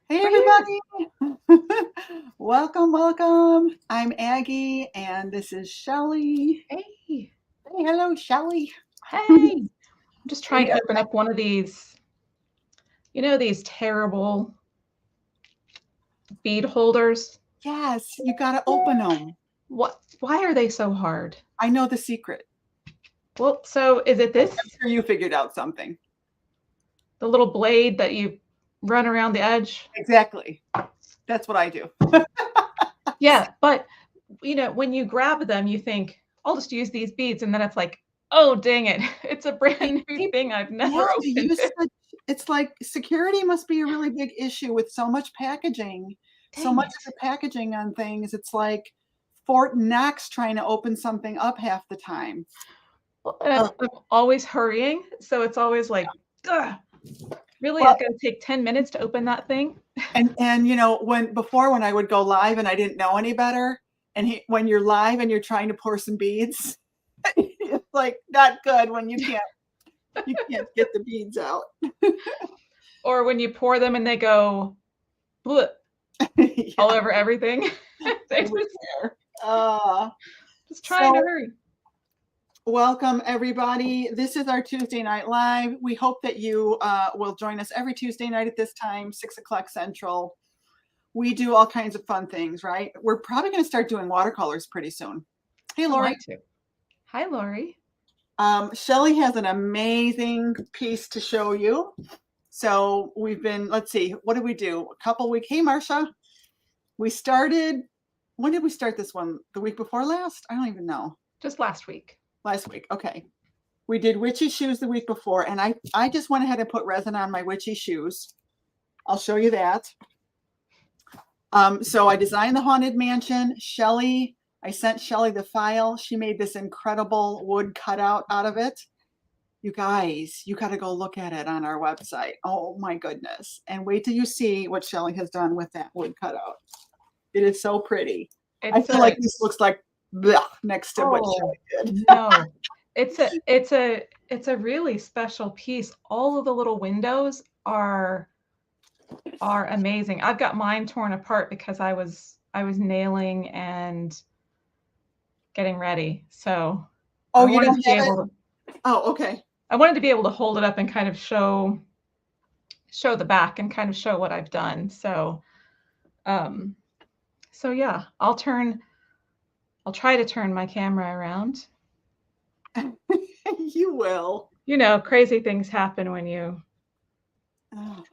Hey For you. everybody! Welcome, welcome. I'm Aggie and this is Shelly. Hey. Hey, hello, Shelly. Hey. I'm just We trying to open up one of these, these terrible bead holders. yes, you gotta open them. Why are they so hard? I know the secret. Well, so is it I'm this, sure you figured out something. the little blade that you run around the edge? Exactly. That's what I do. Yeah, but when you grab them, you think, I'll just use these beads, and then it's like, oh dang it. It's a brand new thing. I've Yeah, never to opened use it. it's like security must be a really big issue with so much packaging. So Dang much it. of the packaging on things, it's like Fort Knox trying to open something up half the time. Well, Uh, I'm always hurrying, so it's always like, ugh, really, well, it's gonna take 10 minutes to open that thing? and when I would go live and I didn't know any better, and when you're live and you're trying to pour some beads, it's like not good when you can't get the beads out. Or when you pour them and they go bleh, all Yeah, over everything. They're everywhere. Uh, just trying to so hurry. welcome everybody. This is our Tuesday night live. We hope that you will join us every Tuesday night at this time, 6 o'clock Central. We do all kinds of fun things, right? We're probably going to start doing watercolors pretty soon. Hey, I Lori. want to. Hi, Lori. Shelly has an amazing piece to show you. So let's see, what did we do? A couple weeks. Hey, Marsha. When did we start this one? The week before last? I don't even know. Just last week. Last week. Okay. We did witchy shoes the week before, and I just went ahead and put resin on my witchy shoes. I'll show you that. So I designed the Haunted Mansion. I sent Shelly the file. She made this incredible wood cutout out of it. You guys, you got to go look at it on our website. Oh my goodness. And wait till you see what Shelly has done with that wood cutout. It is so pretty. I It's feel a like this looks like blech next to what oh Shelly did. no. It's a really special piece. All of the little windows are amazing. I've got mine torn apart because I was nailing and getting ready. So I Oh, you wanted don't to be have it? able to Oh, okay. I wanted to be able to hold it up and kind of show the back and kind of show what I've done. Um, so yeah, I'll try to turn my camera around. You will. Crazy things happen when you Oh,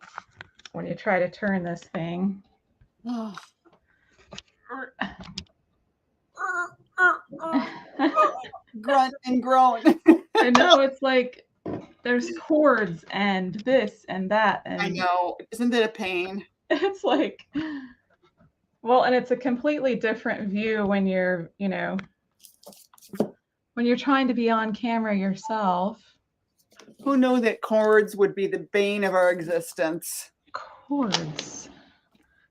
try to turn this thing. oh. Grunt and groan. I know it's like there's cords and this and that I and know. Isn't it a pain? it's like well, and it's a completely different view when you're trying to be on camera yourself. Who knew that cords would be the bane of our existence? Cords. All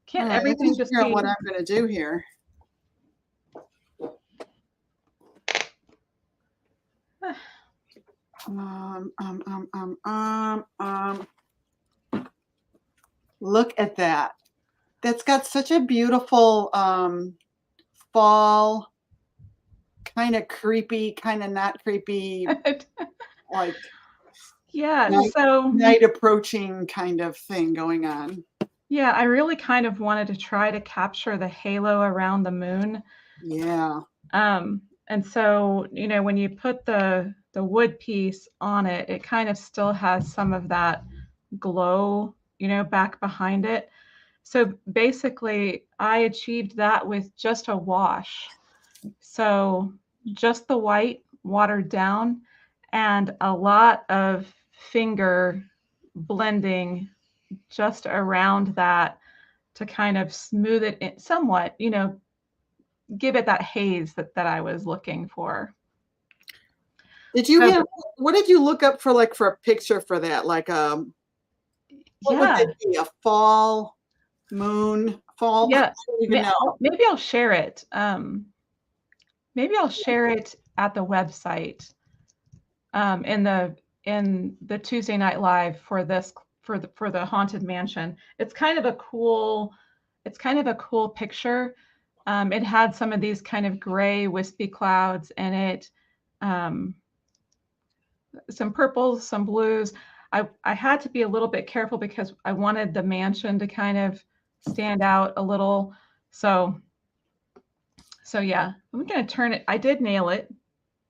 Can't right, I everything gotta just figure out be what I'm gonna do here. Look at that. That's got such a beautiful fall, kind of creepy, kind of not creepy, like yeah, so night approaching kind of thing going on. yeah, I really kind of wanted to try to capture the halo around the moon. Yeah. And so, when you put the wood piece on it, it kind of still has some of that glow, back behind it. So basically, I achieved that with just a wash. So just the white watered down and a lot of finger blending just around that to kind of smooth it in somewhat, give it that haze that I was looking for. Did you So, have what did you look up for a picture for that? Like what would yeah, it be? A fall, moon, fall? I yeah. don't even know. Maybe I'll share it. Maybe I'll share it at the website in the Tuesday night live for the haunted mansion. It's kind of a cool picture. It had some of these kind of gray wispy clouds in it, some purples, some blues. I had to be a little bit careful because I wanted the mansion to kind of stand out a little. So yeah, I'm going to turn it. I did nail it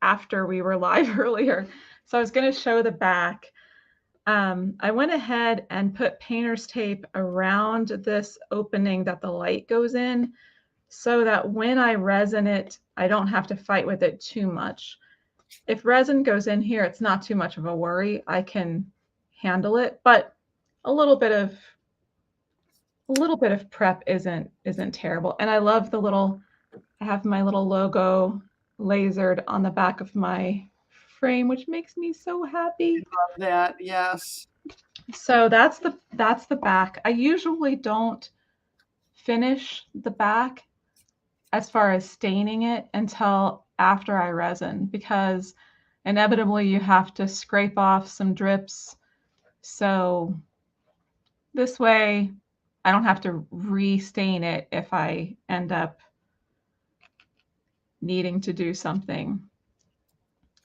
after we were live earlier. So I was going to show the back. I went ahead and put painter's tape around this opening that the light goes in so that when I resin it, I don't have to fight with it too much. If resin goes in here, it's not too much of a worry. I can handle it, but a little bit of prep isn't terrible. And I love I have my little logo lasered on the back of my frame, which makes me so happy. Love that. Yes. So that's the back. I usually don't finish the back as far as staining it until after I resin, because inevitably you have to scrape off some drips. So this way I don't have to re-stain it if I end up needing to do something.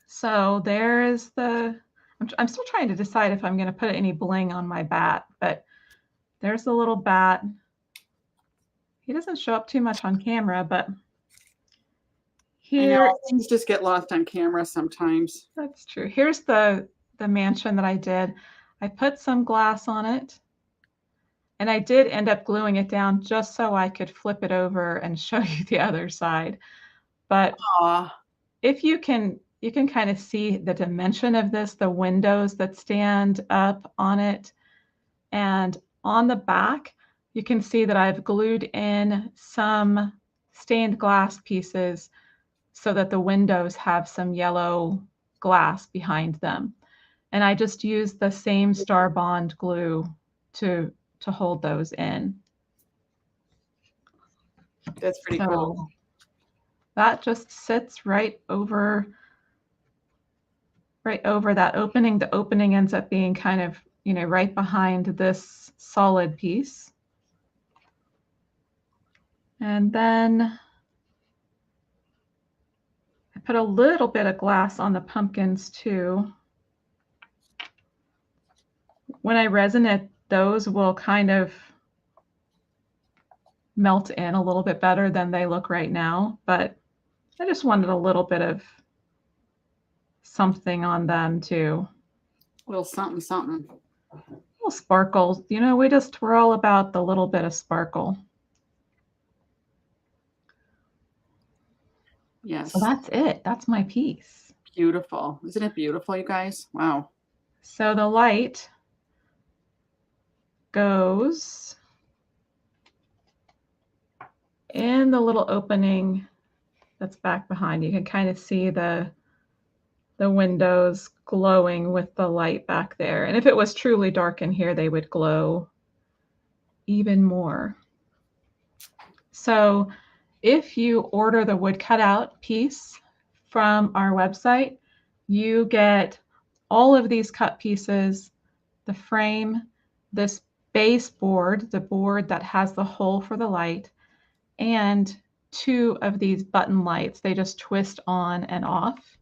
So there's I'm still trying to decide if I'm going to put any bling on my bat, but there's the little bat. He doesn't show up too much on camera, but here, I know, things just get lost on camera sometimes. that's true. Here's the mansion that I did. I put some glass on it, and I did end up gluing it down just so I could flip it over and show you the other side. But if you can kind of see the dimension of this, the windows that stand up on it, and on the back, you can see that I've glued in some stained glass pieces so that the windows have some yellow glass behind them. And I just used the same Star Bond glue to hold those in. That's pretty cool. That just sits right over that opening. The opening ends up being kind of, right behind this solid piece. And then I put a little bit of glass on the pumpkins too. When I resin it, those will kind of melt in a little bit better than they look right now, but I just wanted a little bit of something on them too. A little something, something. Little sparkles. We're all about the little bit of sparkle. Yes. So that's it. That's my piece. Beautiful. Isn't it beautiful, you guys? Wow. So the light goes in the little opening that's back behind. You can kind of see the windows glowing with the light back there. And if it was truly dark in here, they would glow even more. So if you order the wood cutout piece from our website, you get all of these cut pieces, the frame, this base board, the board that has the hole for the light, and 2 of these button lights. They just twist on and off.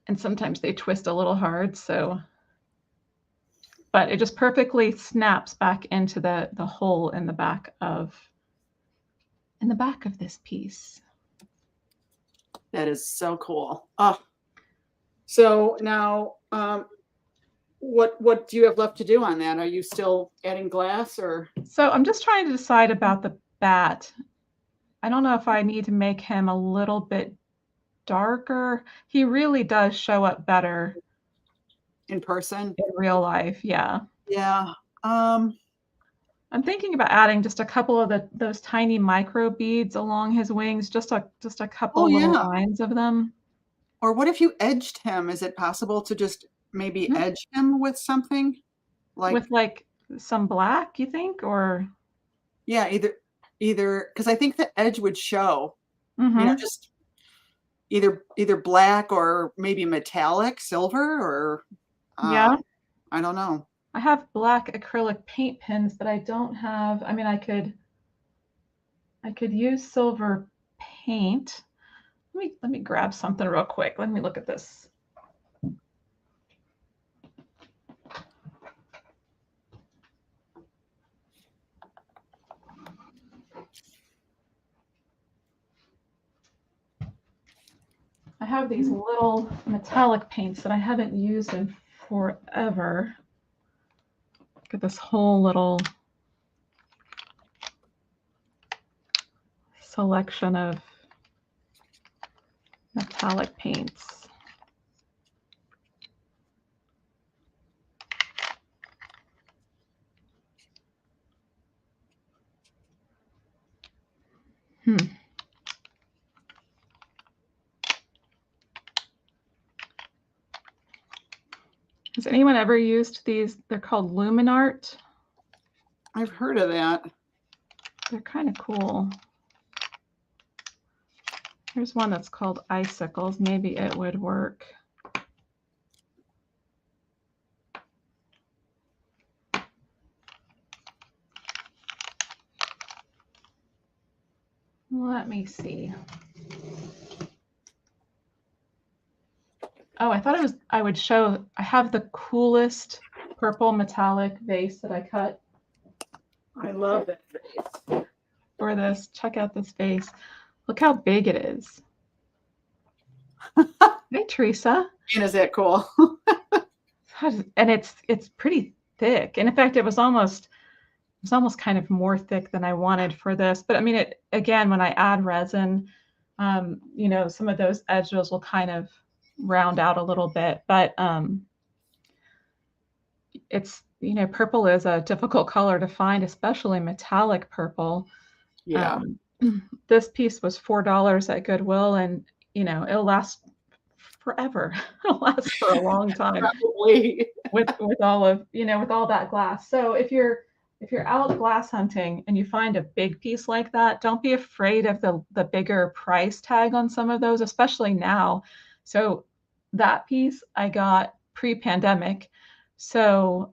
And sometimes they twist a little hard, but it just perfectly snaps back into the hole in the back of this piece. That is so cool. Oh, so now, what do you have left to do on that? Are you still adding glass or? So I'm just trying to decide about the bat. I don't know if I need to make him a little bit darker. He really does show up better in person, in real life. Yeah. Yeah. I'm thinking about adding just a couple of those tiny micro beads along his wings, just a couple little lines of them. Or what if you edged him? Is it possible to just maybe edge him with something? With some black, you think? Or yeah, either because I think the edge would show. Just either black or maybe metallic silver or yeah. I don't know. I have black acrylic paint pens, but I don't have, I mean, I could use silver paint. Let me grab something real quick. Let me look at this. I have these little metallic paints that I haven't used in forever. Look at this whole little selection of metallic paints. Has anyone ever used these? They're called Luminart. I've heard of that. They're kind of cool. Here's one that's called Icicles. Maybe it would work. Let me see. Oh, I thought I would show, I have the coolest purple metallic vase that I cut. I love that vase. For this. Check out this vase. Look how big it is. Hey, Teresa. And is that cool? And it's pretty thick. And in fact, it was almost kind of more thick than I wanted for this. But I mean, it again, when I add resin, you know, some of those edges will kind of round out a little bit. But it's, you know, purple is a difficult color to find, especially metallic purple. Yeah. This piece was $4 at Goodwill, and you know, it'll last forever. It'll last for a long time. Probably. with all of, you know, with all that glass. So if you're out glass hunting and you find a big piece like that, don't be afraid of the bigger price tag on some of those, especially now. So that piece I got pre-pandemic. So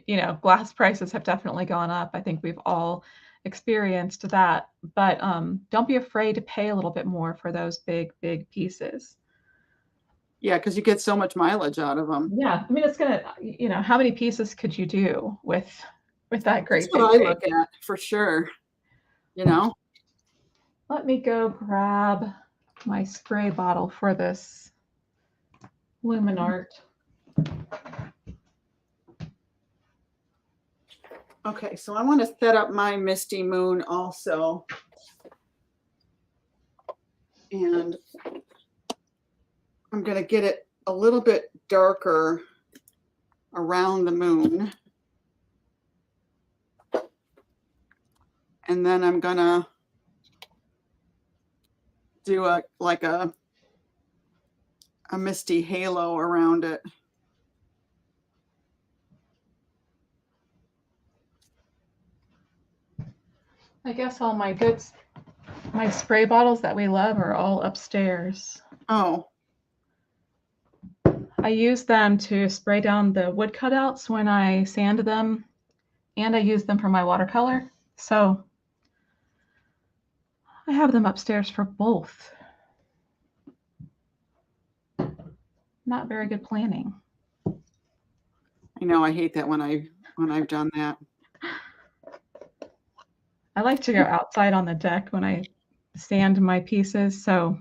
you know, glass prices have definitely gone up. I think we've all experienced that. But don't be afraid to pay a little bit more for those big pieces. Yeah, because you get so much mileage out of them. Yeah, I mean, it's gonna, you know, how many pieces could you do with that great That's big what I thing? look at for sure. You know? Let me go grab my spray bottle for this Luminart. Okay, so I want to set up my Misty Moon also. And I'm going to get it a little bit darker around the moon. And then I'm going to do a misty halo around it. I guess all my spray bottles that we love are all upstairs. Oh. I use them to spray down the wood cutouts when I sand them, and I use them for my watercolor. So I have them upstairs for both. Not very good planning. I know, I hate that when I've done that. I like to go outside on the deck when I sand my pieces, so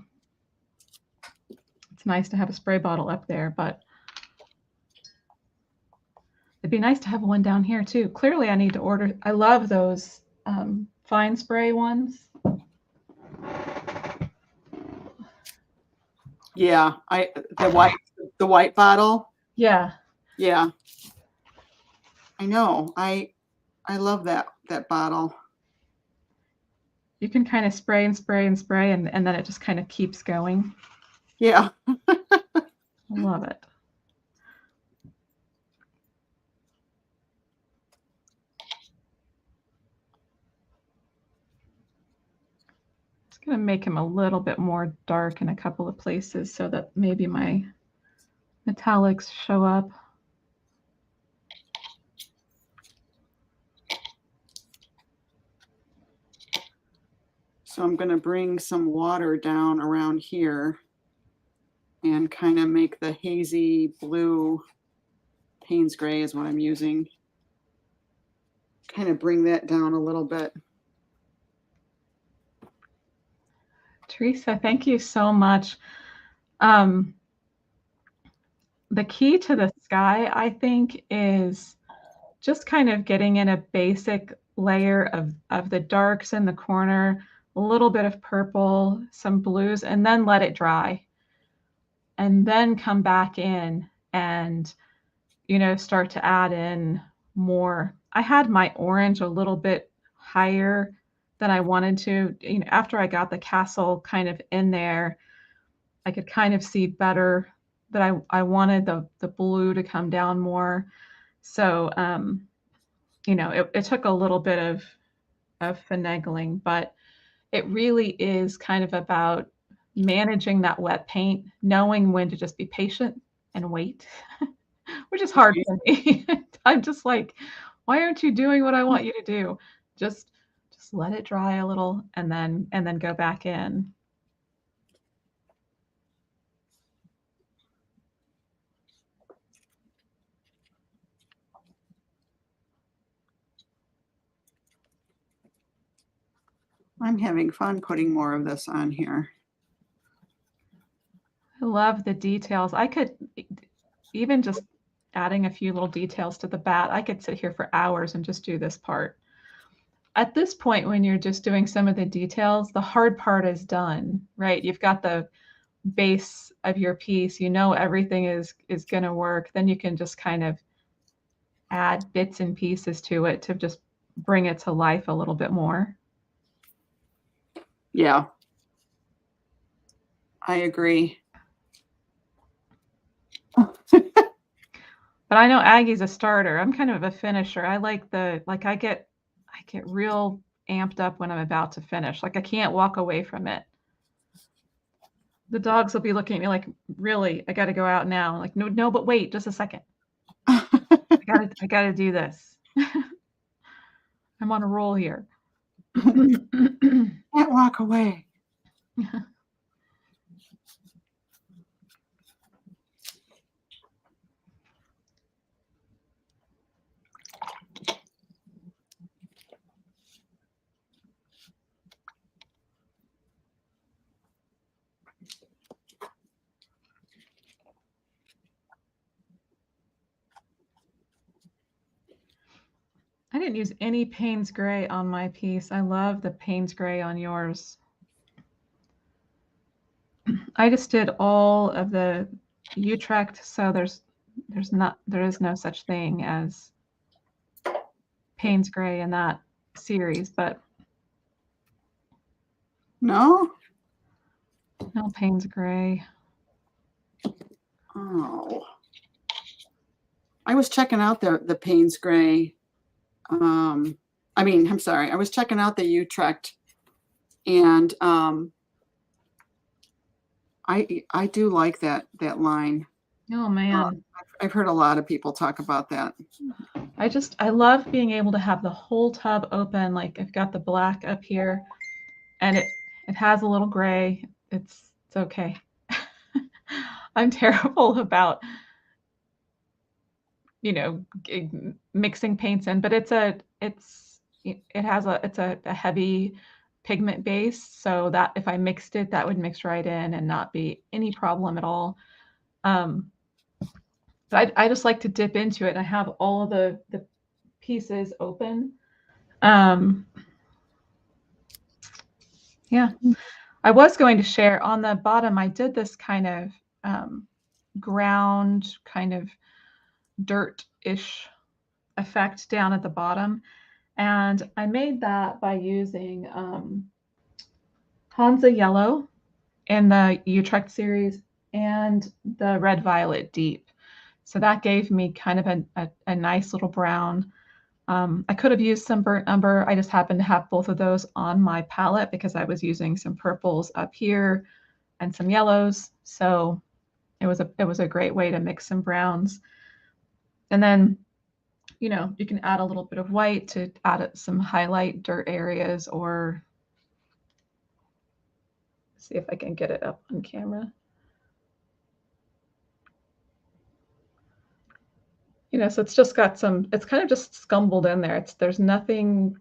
it's nice to have a spray bottle up there, but it'd be nice to have one down here too. Clearly I need to order, I love those fine spray ones. Yeah, the white bottle. Yeah. Yeah. I know. I love that bottle. You can kind of spray and spray and spray, and then it just kind of keeps going. Yeah. I love it. It's going to make him a little bit more dark in a couple of places so that maybe my metallics show up. So I'm going to bring some water down around here and kind of make the hazy blue. Payne's gray is what I'm using. Kind of bring that down a little bit. Teresa, thank you so much. The key to the sky, I think, is just kind of getting in a basic layer of the darks in the corner, a little bit of purple, some blues, and then let it dry. And then come back in and, start to add in more. I had my orange a little bit higher than I wanted to. After I got the castle kind of in there, I could kind of see better that I wanted the blue to come down more. So, it took a little bit of finagling, but it really is kind of about managing that wet paint, knowing when to just be patient and wait, which is hard for me. I'm just like, why aren't you doing what I want you to do? Just let it dry a little and then go back in. I'm having fun putting more of this on here. I love the details. I could even just adding a few little details to the bat. I could sit here for hours and just do this part. At this point, when you're just doing some of the details, the hard part is done, right? You've got the base of your piece, everything is going to work. Then you can just kind of add bits and pieces to it to just bring it to life a little bit more. Yeah, I agree. But I know Aggie's a starter. I'm kind of a finisher. I get real amped up when I'm about to finish. Like I can't walk away from it. The dogs will be looking at me like, really, I got to go out now. Like, no, but wait, just a second. I gotta do this. I'm on a roll here. Can't walk away. I didn't use any Payne's Gray on my piece. I love the Payne's Gray on yours. I just did all of the Utrecht, so there is no such thing as Payne's Gray in that series, but No Payne's Gray. Oh, I was checking out the Payne's Gray. I'm sorry. I was checking out the Utrecht, and I do like that line. Oh man, I've heard a lot of people talk about that. I love being able to have the whole tub open. Like I've got the black up here, and it has a little gray. It's okay. I'm terrible about mixing paints in, but it's a heavy pigment base, so that if I mixed it, that would mix right in and not be any problem at all. But I just like to dip into it. I have all of the pieces open. Yeah, I was going to share on the bottom. I did this kind of ground, kind of dirt-ish effect down at the bottom. And I made that by using Hansa Yellow in the Utrecht series and the Red Violet Deep. So that gave me kind of a nice little brown. I could have used some burnt umber. I just happened to have both of those on my palette because I was using some purples up here and some yellows. So it was a great way to mix some browns. And then, you know, you can add a little bit of white to add some highlight dirt areas, or see if I can get it up on camera. You know, so it's just got some, it's kind of just scumbled in there. There's nothing,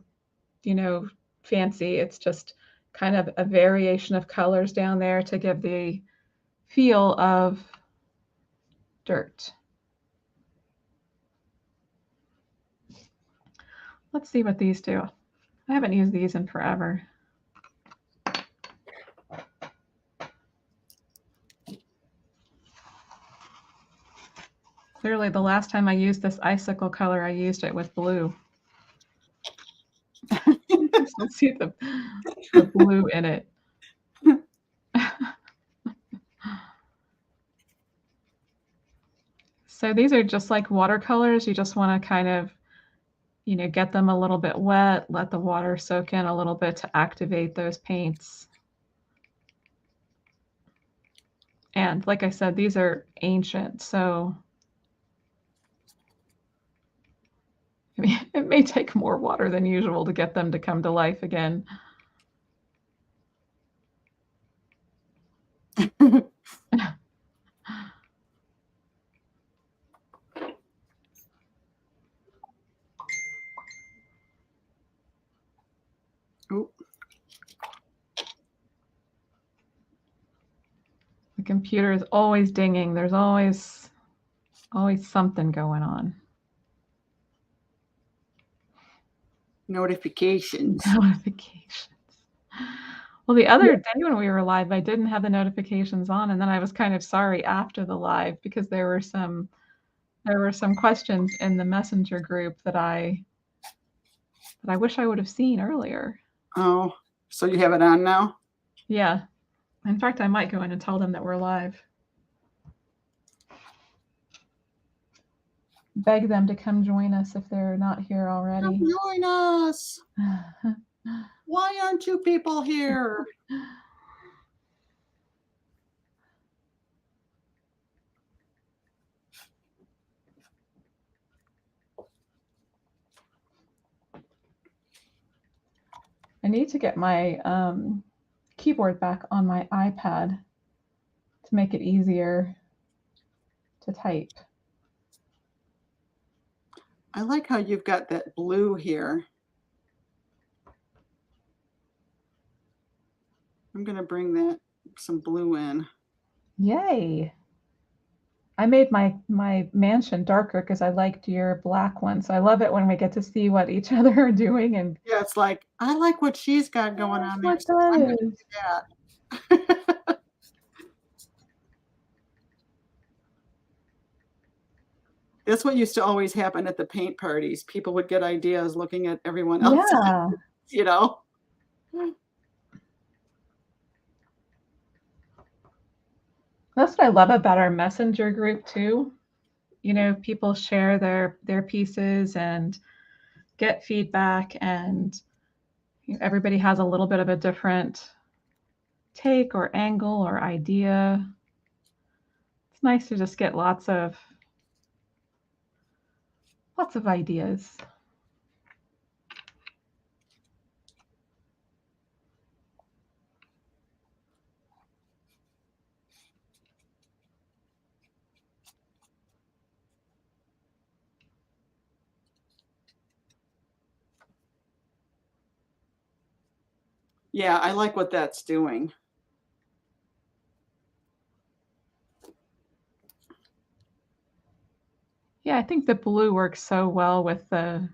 you know, fancy. It's just kind of a variation of colors down there to give the feel of dirt. Let's see what these do. I haven't used these in forever. Clearly, the last time I used this icicle color, I used it with blue. You can still see the blue in it. So these are just like watercolors. You just want to kind of, you know, get them a little bit wet, let the water soak in a little bit to activate those paints. And like I said, these are ancient, so I mean, it may take more water than usual to get them to come to life again. Oop. The computer is always dinging. There's always something going on. Notifications. Notifications. Well, the other day when we were live, I didn't have the notifications on, and then I was kind of sorry after the live because there were some questions in the messenger group that I wish I would have seen earlier. Oh, so you have it on now? Yeah. In fact, I might go in and tell them that we're live. Beg them to come join us if they're not here already. Come join us. Why aren't you people here? I need to get my keyboard back on my iPad to make it easier to type. I like how you've got that blue here. I'm going to bring some blue in. Yay. I made my mansion darker because I liked your black one. So I love it when we get to see what each other are doing. And yeah, it's like, I like what she's got going on there. What So I'm going to do that. That's what used to always happen at the paint parties. People would get ideas looking at everyone else. Yeah. You know? That's what I love about our messenger group too. You know, people share their pieces and get feedback, and you know, everybody has a little bit of a different take or angle or idea. It's nice to just get lots of ideas. Yeah, I like what that's doing. Yeah, I think the blue works so well with the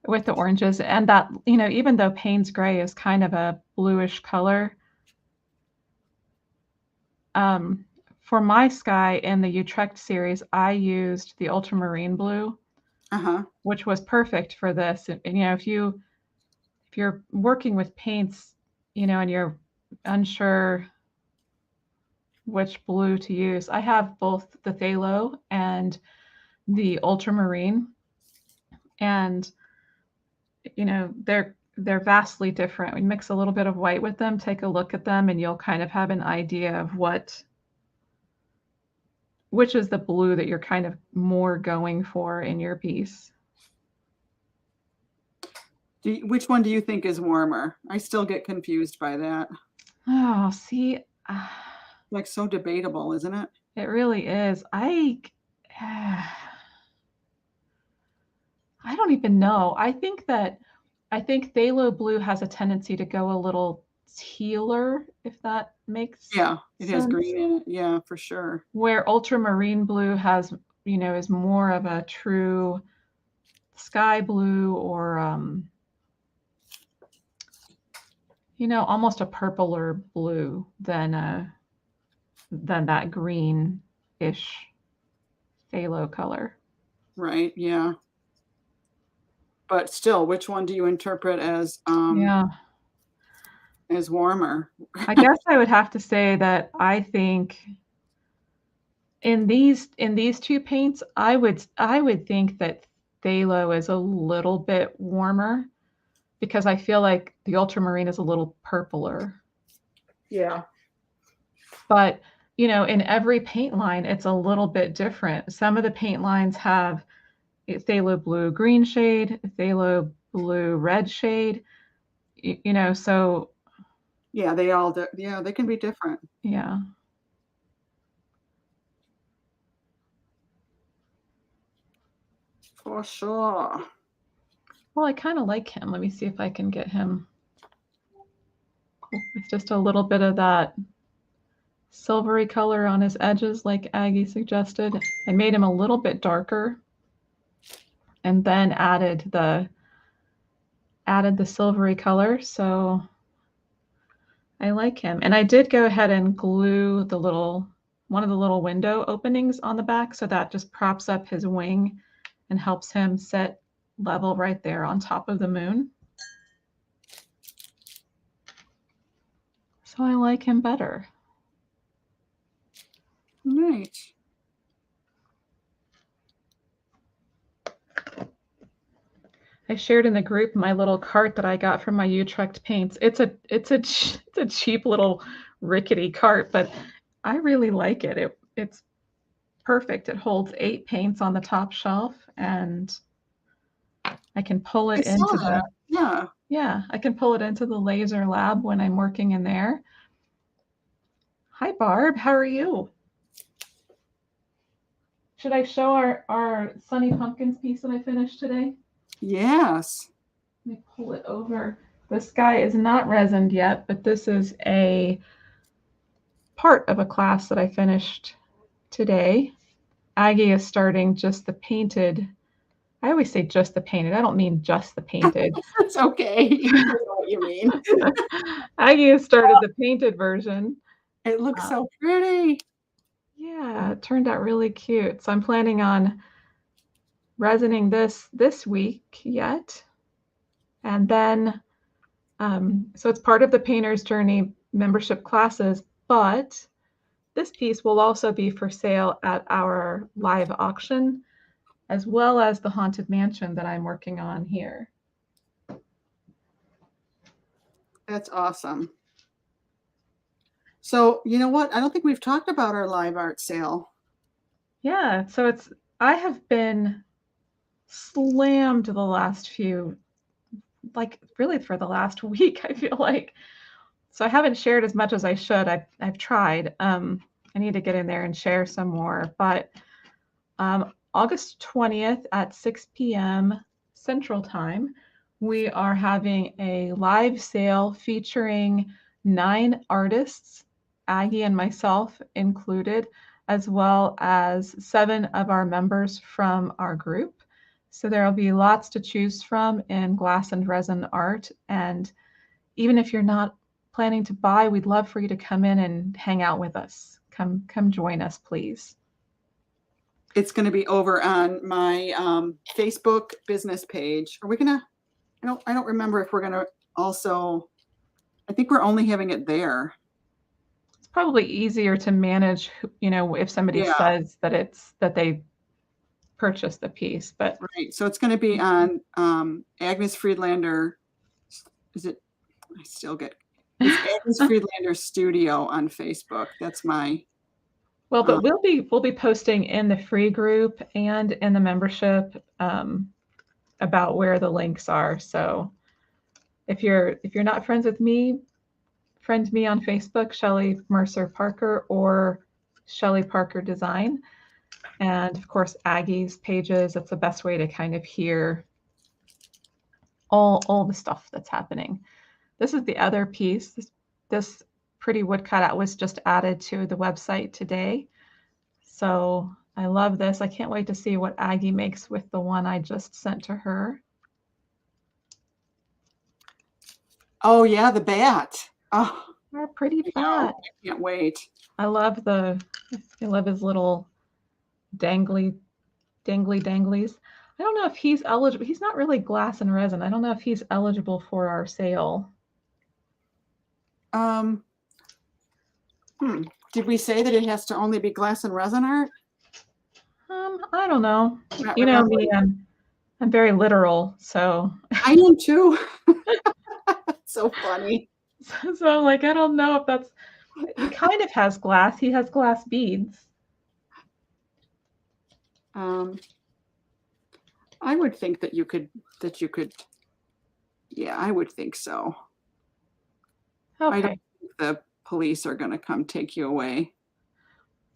oranges, and that, you know, even though Payne's gray is kind of a bluish color, for my sky in the Utrecht series, I used the ultramarine blue, which was perfect for this. And you know, if you're working with paints, you know, and you're unsure which blue to use, I have both the phthalo and the ultramarine, and you know, they're vastly different. We mix a little bit of white with them, take a look at them, and you'll kind of have an idea of what which is the blue that you're kind of more going for in your piece? Which one do you think is warmer? I still get confused by that. Oh, see, Like so debatable, isn't it? it really is. I don't even know. I think phthalo blue has a tendency to go a little tealer, if that makes Yeah, it has sense. green in it. Yeah, for sure. Where ultramarine blue has, is more of a true sky blue or almost a purpler blue than that green-ish phthalo color. Right, yeah. But still, which one do you interpret Yeah. as warmer? I guess I would have to say that I think in these two paints, I would think that phthalo is a little bit warmer because I feel like the ultramarine is a little purpler. Yeah. But, in every paint line, it's a little bit different. Some of the paint lines have a phthalo blue green shade, a phthalo blue red shade, so Yeah, they all do. Yeah, they can be different. yeah. For sure. Well, I kind of like him. Let me see if I can get him with just a little bit of that silvery color on his edges, like Aggie suggested. I made him a little bit darker and then added the silvery color. So I like him. And I did go ahead and glue one of the little window openings on the back. So that just props up his wing and helps him sit level right there on top of the moon. So I like him better. Right. I shared in the group my little cart that I got from my Utrecht paints. It's a cheap little rickety cart, but I really like it. It's perfect. It holds 8 paints on the top shelf, and I can pull I it saw into that. Yeah. I can pull it into the laser lab when I'm working in there. Hi Barb, how are you? Should I show our Sunny Pumpkins piece that I finished today? Yes. Let me pull it over. This guy is not resined yet, but this is a part of a class that I finished today. Aggie is starting just the painted. I always say just the painted. I don't mean just the painted. It's okay. I know what you mean. Aggie has started the painted version. It looks so pretty. Yeah, it turned out really cute. So I'm planning on resining this week yet. And then, so it's part of the Painter's Journey membership classes, but this piece will also be for sale at our live auction, as well as the Haunted Mansion that I'm working on here. That's awesome. So, you know what? I don't think we've talked about our live art sale. Yeah, so I have been slammed the last few, like really for the last week, I feel like. So I haven't shared as much as I should. I've tried. I need to get in there and share some more. But August 20th at 6 p.m. Central Time, we are having a live sale featuring 9 artists, Aggie and myself included, as well as 7 of our members from our group. So there will be lots to choose from in glass and resin art. And even if you're not planning to buy, we'd love for you to come in and hang out with us. Come join us, please. It's going to be over on my Facebook business page. Are we going to, I don't remember if we're going to also, I think we're only having it there. It's probably easier to manage, if somebody says that they purchased the piece, but. Right. So it's going to be on Agnes Friedlander. Is it? I still get, it's Agnes Friedlander Studio on Facebook. That's my Well, but we'll be posting in the free group and in the membership about where the links are. So if you're not friends with me, friend me on Facebook, Shelly Mercer Parker or Shelly Parker Design. And of course, Aggie's pages. That's the best way to kind of hear all the stuff that's happening. This is the other piece. This pretty wood cutout was just added to the website today. So I love this. I can't wait to see what Aggie makes with the one I just sent to her. Oh yeah, the bat. Oh, They're pretty fat. I can't wait. I love his little danglies. I don't know if he's eligible. He's not really glass and resin. I don't know if he's eligible for our sale. Did we say that it has to only be glass and resin art? I don't know. Not You know remembering. me, I'm very literal, so I am too. So funny. so like I don't know if that's. He kind of has glass. He has glass beads. I would think that you could. Yeah, I would think so. Okay. I don't think the police are going to come take you away.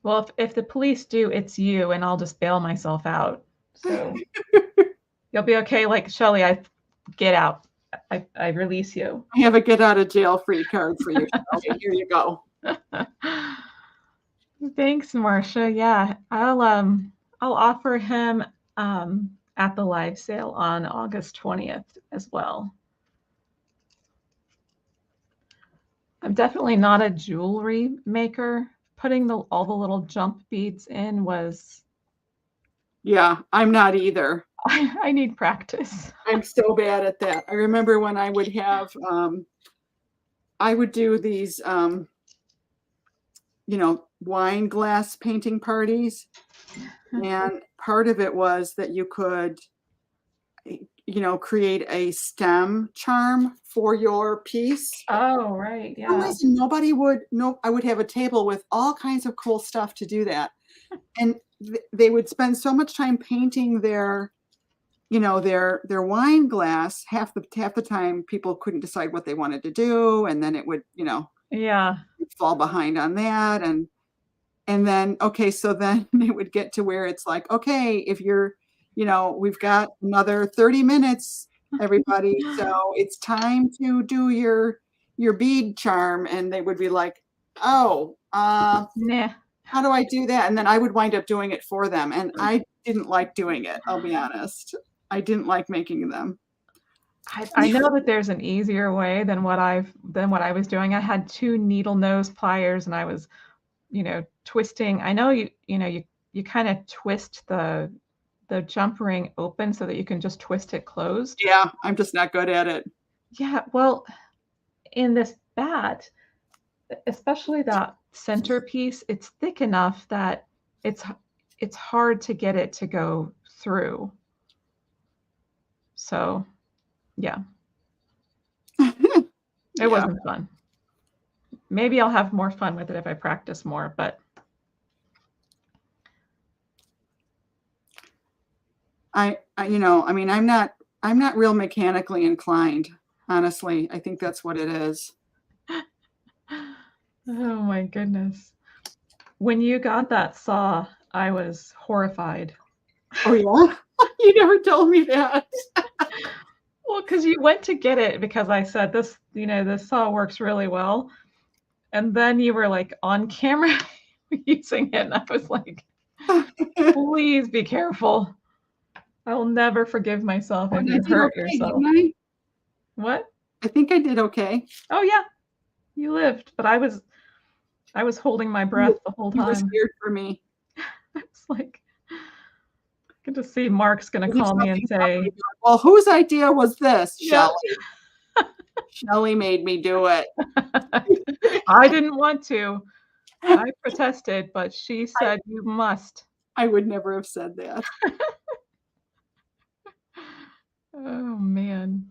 Well, if the police do, it's you, and I'll just bail myself out. So you'll be okay. Like Shelly, I get out. I release you. I have a get out of jail free card for you. Okay, here you go. Thanks, Marcia. Yeah, I'll offer him at the live sale on August 20th as well. I'm definitely not a jewelry maker. Putting all the little jump beads in was. Yeah, I'm not either. I need practice. I'm so bad at that. I remember when I would have, I would do these, wine glass painting parties. And part of it was that you could, create a stem charm for your piece. Oh, right. Yeah. For some reason, I would have a table with all kinds of cool stuff to do that. And they would spend so much time painting their wine glass. Half the time people couldn't decide what they wanted to do. And then it would, yeah, fall behind on that. And then, okay, so then it would get to where it's like, okay, if you're, we've got another 30 minutes, everybody. So it's time to do your bead charm. And they would be like, oh, nah. How do I do that? And then I would wind up doing it for them. And I didn't like doing it. I'll be honest. I didn't like making them. I know that there's an easier way than what I was doing. I had 2 needle nose pliers and I was, twisting. I know you kind of twist the jump ring open so that you can just twist it closed. Yeah, I'm just not good at it. Yeah, well, in this bat, especially that centerpiece, it's thick enough that it's hard to get it to go through. So, yeah. It wasn't fun. Maybe I'll have more fun with it if I practice more, but I'm not real mechanically inclined, honestly. I think that's what it is. oh my goodness. When you got that saw, I was horrified. Oh yeah? You never told me that. Well, because you went to get it because I said this saw works really well. And then you were like on camera using it. And I was like, please be careful. I will never forgive myself if you hurt yourself. What? I think I did okay. Oh yeah, you lived, but I was holding my breath the whole time. You were scared for me. I was like, good to see Mark's going to call me and say, well, whose idea was this, yeah. Shelly? Shelly made me do it. I didn't want to. I protested, but she said you must. I would never have said that. Oh, man.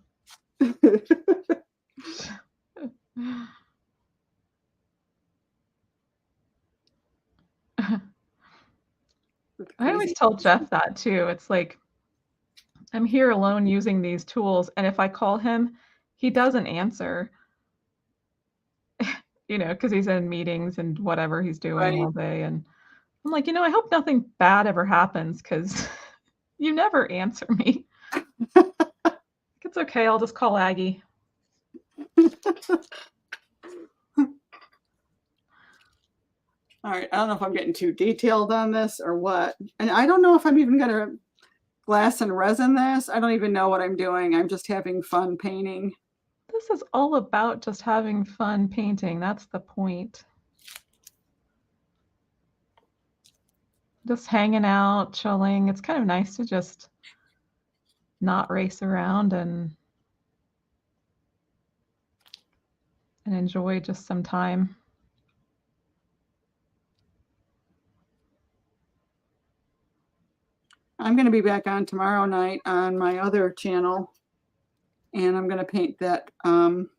with I always crazy. tell Jeff that too. It's like, I'm here alone using these tools, and if I call him, he doesn't answer, because he's in meetings and whatever he's doing Right. all day. And I'm like, I hope nothing bad ever happens because you never answer me. It's okay. I'll just call Aggie. All right. I don't know if I'm getting too detailed on this or what. And I don't know if I'm even going to glass and resin this. I don't even know what I'm doing. I'm just having fun painting. This is all about just having fun painting. That's the point. Just hanging out, chilling. It's kind of nice to just not race around and enjoy just some time. I'm going to be back on tomorrow night on my other channel, and I'm going to paint that. I'm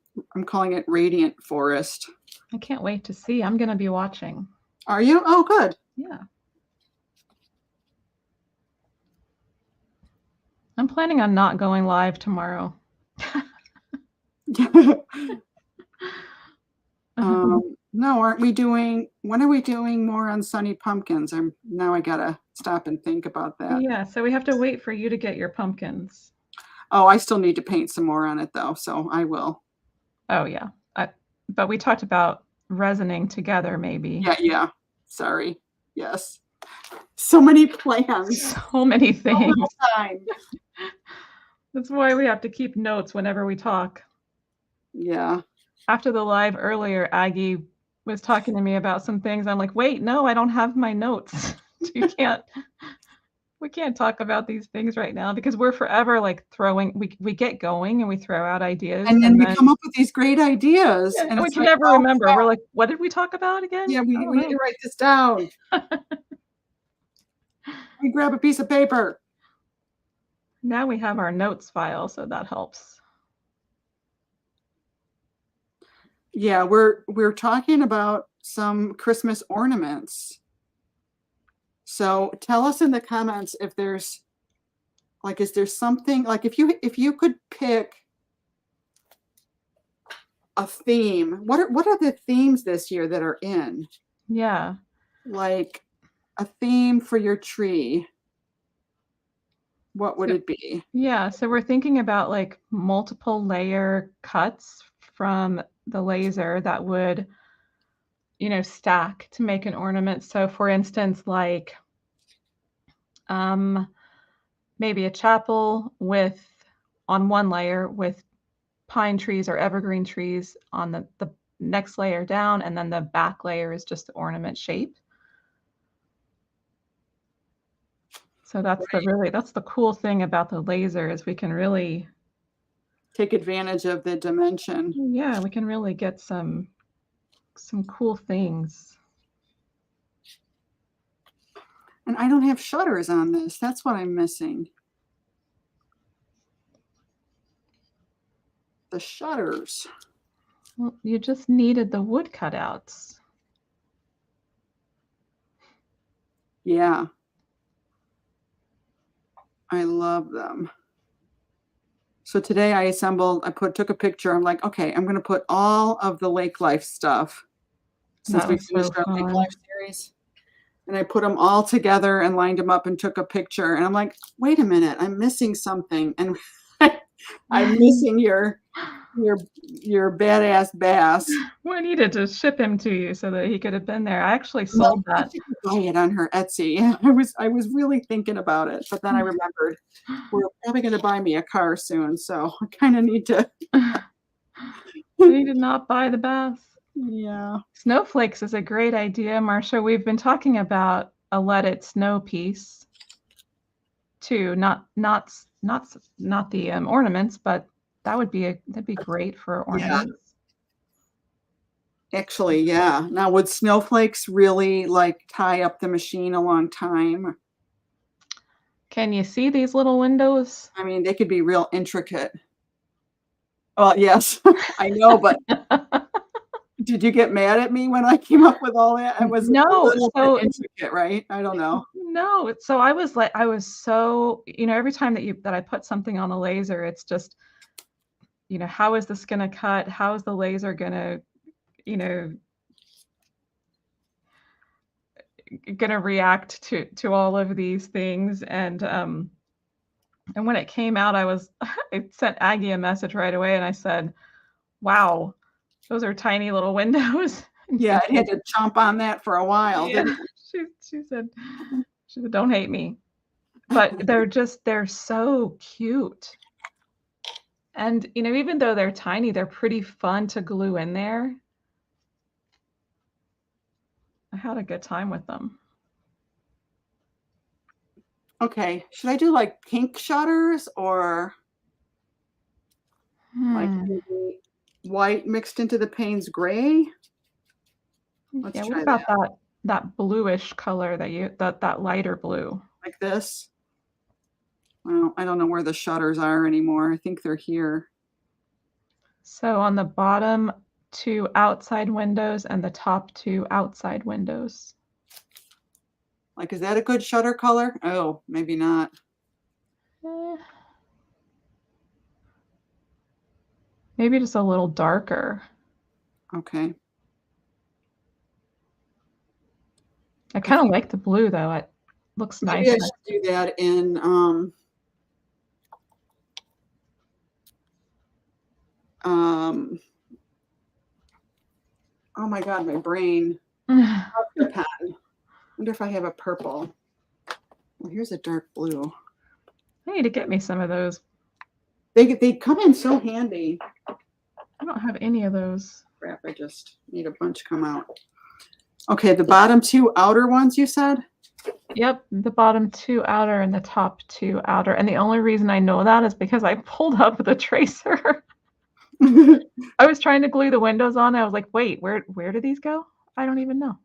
calling it Radiant Forest. I can't wait to see. I'm going to be watching. Are you? Oh, good. Yeah. I'm planning on not going live tomorrow. No, aren't we doing, when are we doing more on Sunny Pumpkins? Now I gotta stop and think about that. Yeah, so we have to wait for you to get your pumpkins. Oh, I still need to paint some more on it though, so I will. Oh yeah, but we talked about resining together maybe. Yeah. Sorry. Yes. So many plans. So many So things. little time. That's why we have to keep notes whenever we talk. Yeah. After the live earlier, Aggie was talking to me about some things. I'm like, wait, no, I don't have my notes. We can't talk about these things right now because we're forever like we get going and we throw out ideas And then we come up with these great ideas. Yeah, and we it's can like, never oh, remember. crap. We're like, what did we talk about again? Yeah, we need to write this down. We grab a piece of paper. Now we have our notes file, so that helps. Yeah, we're talking about some Christmas ornaments. So tell us in the comments if there's like, is there something like if you could pick a theme, what are the themes this year that are in? Yeah. Like a theme for your tree. What would it be? Yeah, so we're thinking about like multiple layer cuts from the laser that would, stack to make an ornament. So for instance, like maybe a chapel on one layer with pine trees or evergreen trees on the next layer down, and then the back layer is just the ornament shape. So that's that's the cool thing about the laser is we can really take advantage of the dimension. Yeah, we can really get some cool things. And I don't have shutters on this. That's what I'm missing. The shutters. Well, you just needed the wood cutouts. Yeah. I love them. So today I took a picture. I'm like, okay, I'm going to put all of the Lake Life stuff since we finished our Lake Life series. And I put them all together and lined them up and took a picture. And I'm like, wait a minute, I'm missing something. And I'm missing your badass bass. We needed to ship him to you so that he could have been there. I actually sold that. You could buy it on her Etsy. I was really thinking about it, but then I remembered we're probably going to buy me a car soon, so I kind of need to. You did not buy the bass. Yeah. Snowflakes is a great idea, Marcia. We've been talking about a Let It Snow piece too, not the ornaments, but that'd be great for ornaments. Yeah. Actually, yeah. Now, would snowflakes really like tie up the machine a long time? Can you see these little windows? I mean, they could be real intricate. Well, yes, I know, but did you get mad at me when I came up with all that? It was a little bit intricate, right? I don't know. No, so I was like, I was so, every time that I put something on a laser, it's just, how is this gonna cut? How is the laser gonna, you know, gonna react to all of these things? And when it came out, I sent Aggie a message right away and I said, "Wow, those are tiny little windows." And Yeah, she it had to chomp on that for a while, Yeah, didn't it? she said "Don't hate me." But they're so cute. And, even though they're tiny, they're pretty fun to glue in there. I had a good time with them. Okay, should I do like pink shutters or like Hmm. maybe white mixed into the Payne's gray? Let's Yeah, what try about that. that bluish color that lighter blue? Like this. Well, I don't know where the shutters are anymore. I think they're here. So on the bottom two outside windows and the top two outside windows. Like, is that a good shutter color? Oh, maybe not. Eh, maybe just a little darker. Okay. I I kind of think like the blue though. It looks maybe nice. I should do that in um oh my God, my brain. The pen. Wonder if I have a purple. Well, here's a dark blue. I need to get me some of those. They come in so handy. I don't have any of those. Crap, I just need a bunch come out. Okay, the bottom two outer ones you said? Yep, the bottom two outer and the top two outer. And the only reason I know that is because I pulled up the tracer. I was trying to glue the windows on. I was like, wait, where do these go? I don't even know.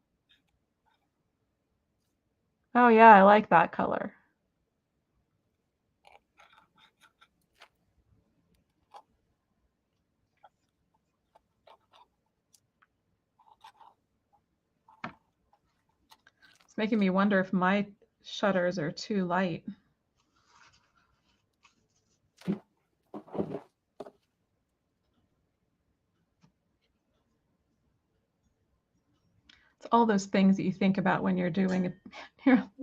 Oh yeah, I like that color. It's making me wonder if my shutters are too light. It's all those things that you think about when you're doing it.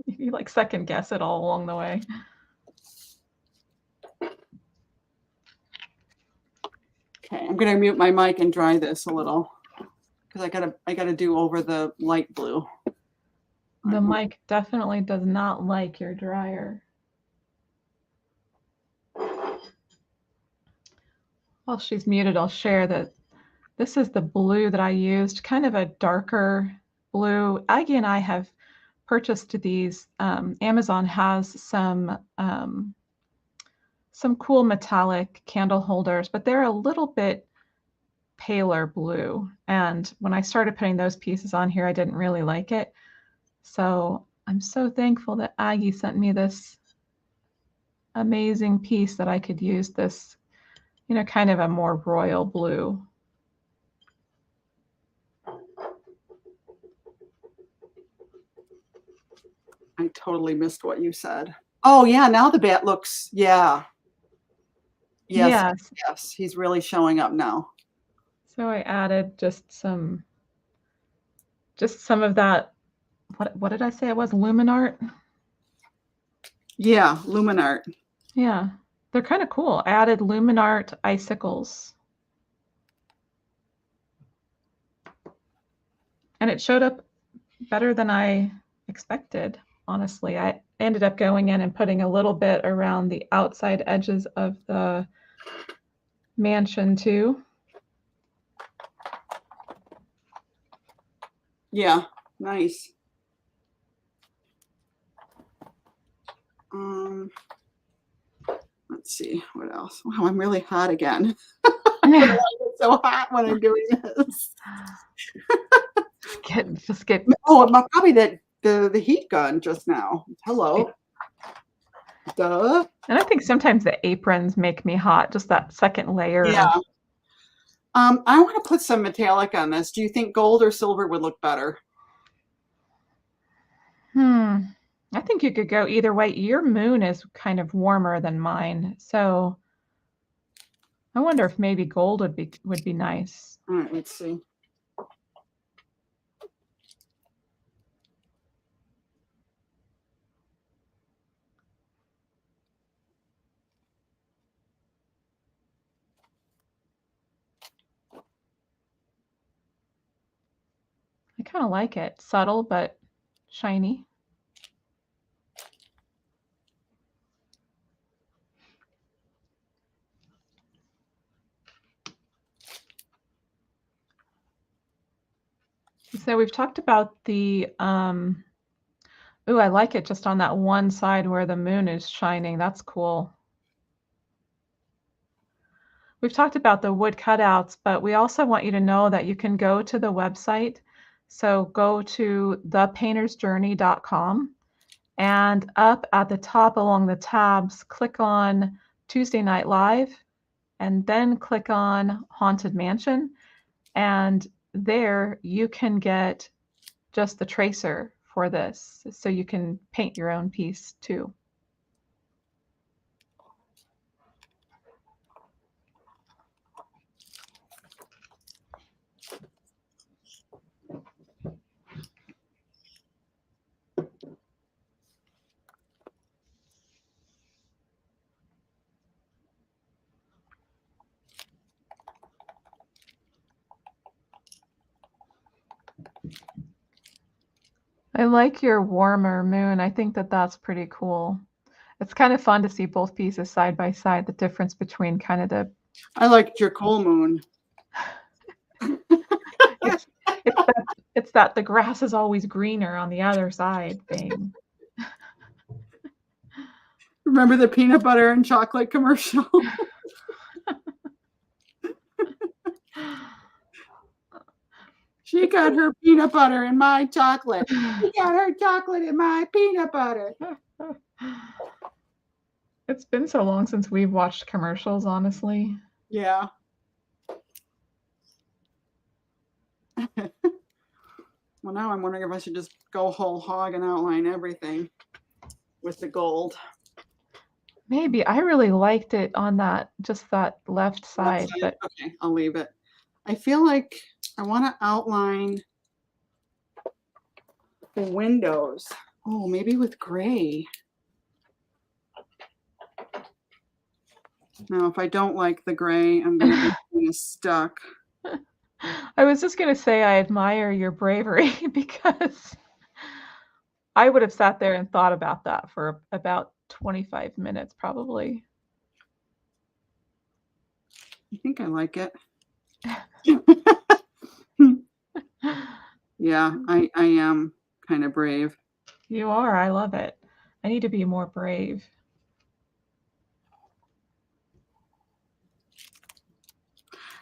You like second guess it all along the way. Okay, I'm gonna mute my mic and dry this a little because I gotta do over the light blue. The mic definitely does not like your dryer. While she's muted, I'll share that this is the blue that I used, kind of a darker blue. Aggie and I have purchased these. Amazon has some cool metallic candle holders, but they're a little bit paler blue. And when I started putting those pieces on here, I didn't really like it. So I'm so thankful that Aggie sent me this amazing piece that I could use this, kind of a more royal blue. I totally missed what you said. Oh yeah, now the bat looks, yeah. Yes, Yes. yes, he's really showing up now. So I added just some of that. What did I say it was? Luminart? Yeah, Luminart. Yeah. They're kind of cool. I added Luminart icicles. And it showed up better than I expected, honestly. I ended up going in and putting a little bit around the outside edges of the mansion too. Yeah, nice. Let's see what else. Wow, I'm really hot again. It's so hot when I'm doing this. Just get. Oh, probably the heat gun just now. Hello. Duh. And I think sometimes the aprons make me hot, just that second layer. Yeah. I want to put some metallic on this. Do you think gold or silver would look better? I think you could go either way. Your moon is kind of warmer than mine, so I wonder if maybe gold would be nice. All right, let's see. I kind of like it. Subtle but shiny. So we've talked about the ooh, I like it just on that one side where the moon is shining. That's cool. We've talked about the wood cutouts, but we also want you to know that you can go to the website. So go to thepaintersjourney.com and up at the top along the tabs, click on Tuesday Night Live and then click on Haunted Mansion. And there you can get just the tracer for this. So you can paint your own piece too. I like your warmer moon. I think that that's pretty cool. It's kind of fun to see both pieces side by side, the difference between kind of the I liked your coal moon. it's it's that the grass is always greener on the other side thing. Remember the peanut butter and chocolate commercial? She got her peanut butter in my chocolate. She got her chocolate in my peanut butter. It's been so long since we've watched commercials, honestly. Yeah. Well, now I'm wondering if I should just go whole hog and outline everything with the gold. Maybe. I really liked it on that, just that left side, but Okay, I'll leave it. I feel like I want to outline the windows. Oh, maybe with gray. Now, if I don't like the gray, I'm going to be kind of stuck. I was just going to say I admire your bravery because I would have sat there and thought about that for about 25 minutes probably. I think I like it. Yeah, I am kind of brave. You are. I love it. I need to be more brave.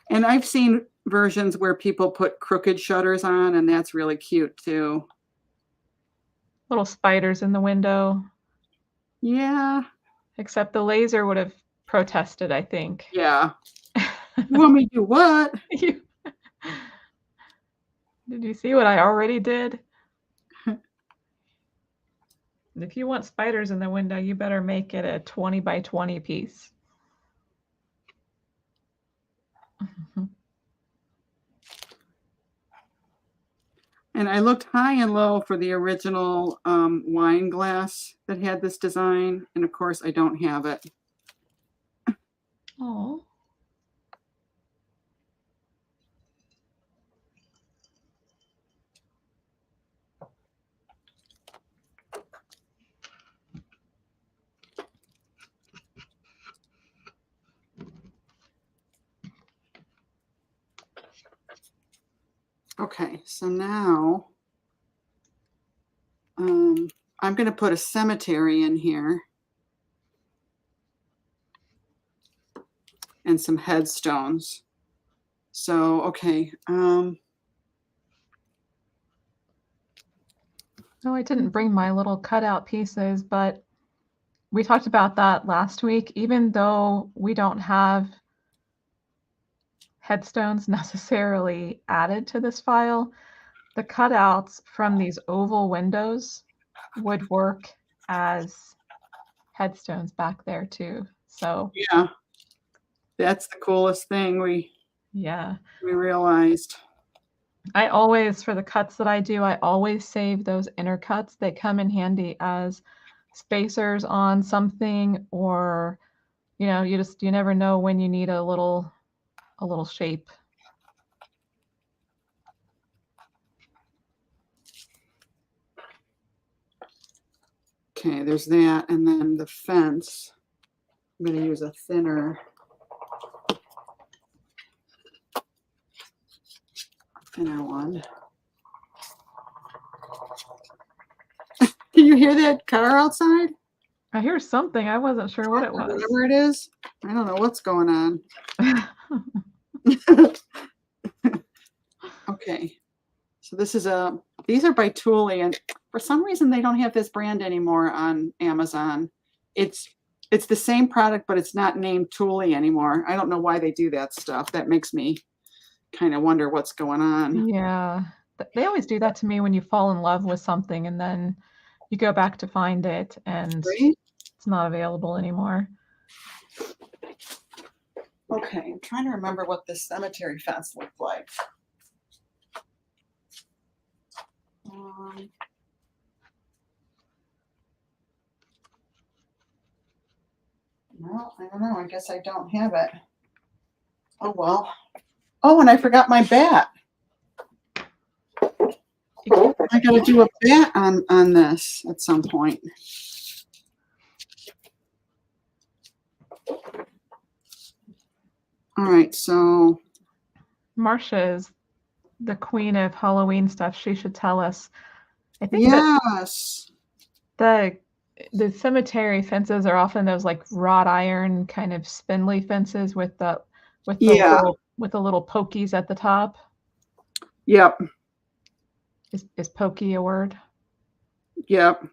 And I've seen versions where people put crooked shutters on, and that's really cute too. Little spiders in the window. Yeah. Except the laser would have protested, I think. Yeah. You want me to do what? Did you see what I already did? If you want spiders in the window, you better make it a 20 by 20 piece. And I looked high and low for the original wine glass that had this design. And of course, I don't have it. Oh. Okay, so now I'm going to put a cemetery in here and some headstones. So, okay. No, I didn't bring my little cutout pieces, but we talked about that last week. Even though we don't have headstones necessarily added to this file, the cutouts from these oval windows woodwork as headstones back there too. So Yeah, that's the coolest thing yeah, we realized. I always, for the cuts that I do, I always save those inner cuts. They come in handy as spacers on something, or you never know when you need a little shape. Okay, there's that, and then the fence. I'm going to use a thinner one. Can you hear that car outside? I hear something. I wasn't sure what it was. Whatever it is, I don't know what's going on. Okay, so these are by Thule, and for some reason they don't have this brand anymore on Amazon. It's the same product, but it's not named Thule anymore. I don't know why they do that stuff. That makes me kind of wonder what's going on. Yeah. They always do that to me when you fall in love with something and then you go back to find it and Right? it's not available anymore. Okay, I'm trying to remember what this cemetery fence looked like. No, I don't know. I guess I don't have it. Oh well. Oh, and I forgot my bat. I got to do a bat on this at some point. All right, so Marcia is the queen of Halloween stuff. She should tell us. I think yes, that the cemetery fences are often those like wrought iron kind of spindly fences with the yeah, little pokies at the top. yep, Is pokey a word? yep.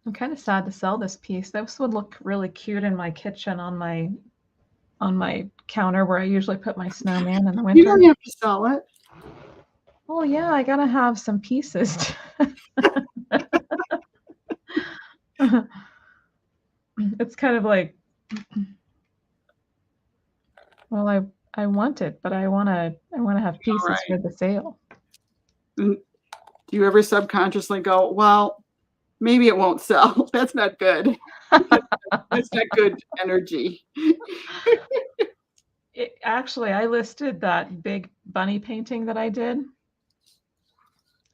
I'm kind of sad to sell this piece. This would look really cute in my kitchen on my counter where I usually put my snowman in the You winter. don't have to sell it. Well, yeah, I gotta have some pieces. It's kind of like, well, I want it, but I wanna have pieces Right. for the sale. Do you ever subconsciously go, well, maybe it won't sell? That's not good. That's not good energy. Actually, I listed that big bunny painting that I did,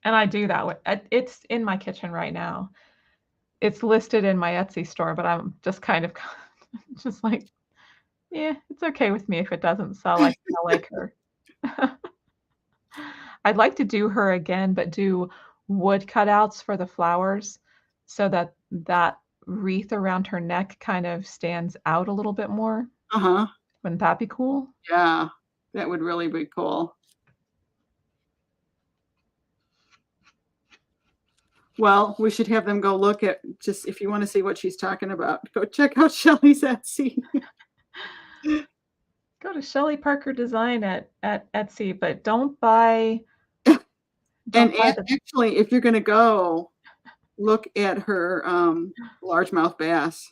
and I do that. It's in my kitchen right now. It's listed in my Etsy store, but I'm just kind of just like, yeah, it's okay with me if it doesn't sell. I like her. I'd like to do her again, but do wood cutouts for the flowers so that that wreath around her neck kind of stands out a little bit more. Uh-huh. Wouldn't that be cool? Yeah, that would really be cool. Well, we should have them go look at, just if you want to see what she's talking about, go check out Shelly's Etsy. Go to Shelley Parker Design at Etsy, but don't buy And the actually, if you're going to go, look at her largemouth bass.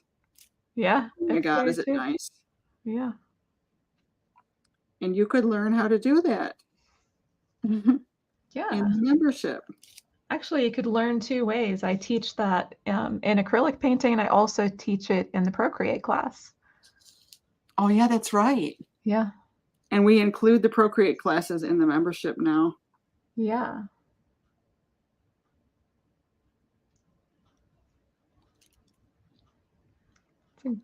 yeah. Oh my God, is it nice? Yeah. And you could learn how to do that Yeah. in membership. Actually, you could learn two ways. I teach that in acrylic painting, and I also teach it in the Procreate class. Oh yeah, that's right. Yeah. And we include the Procreate classes in the membership now. Yeah.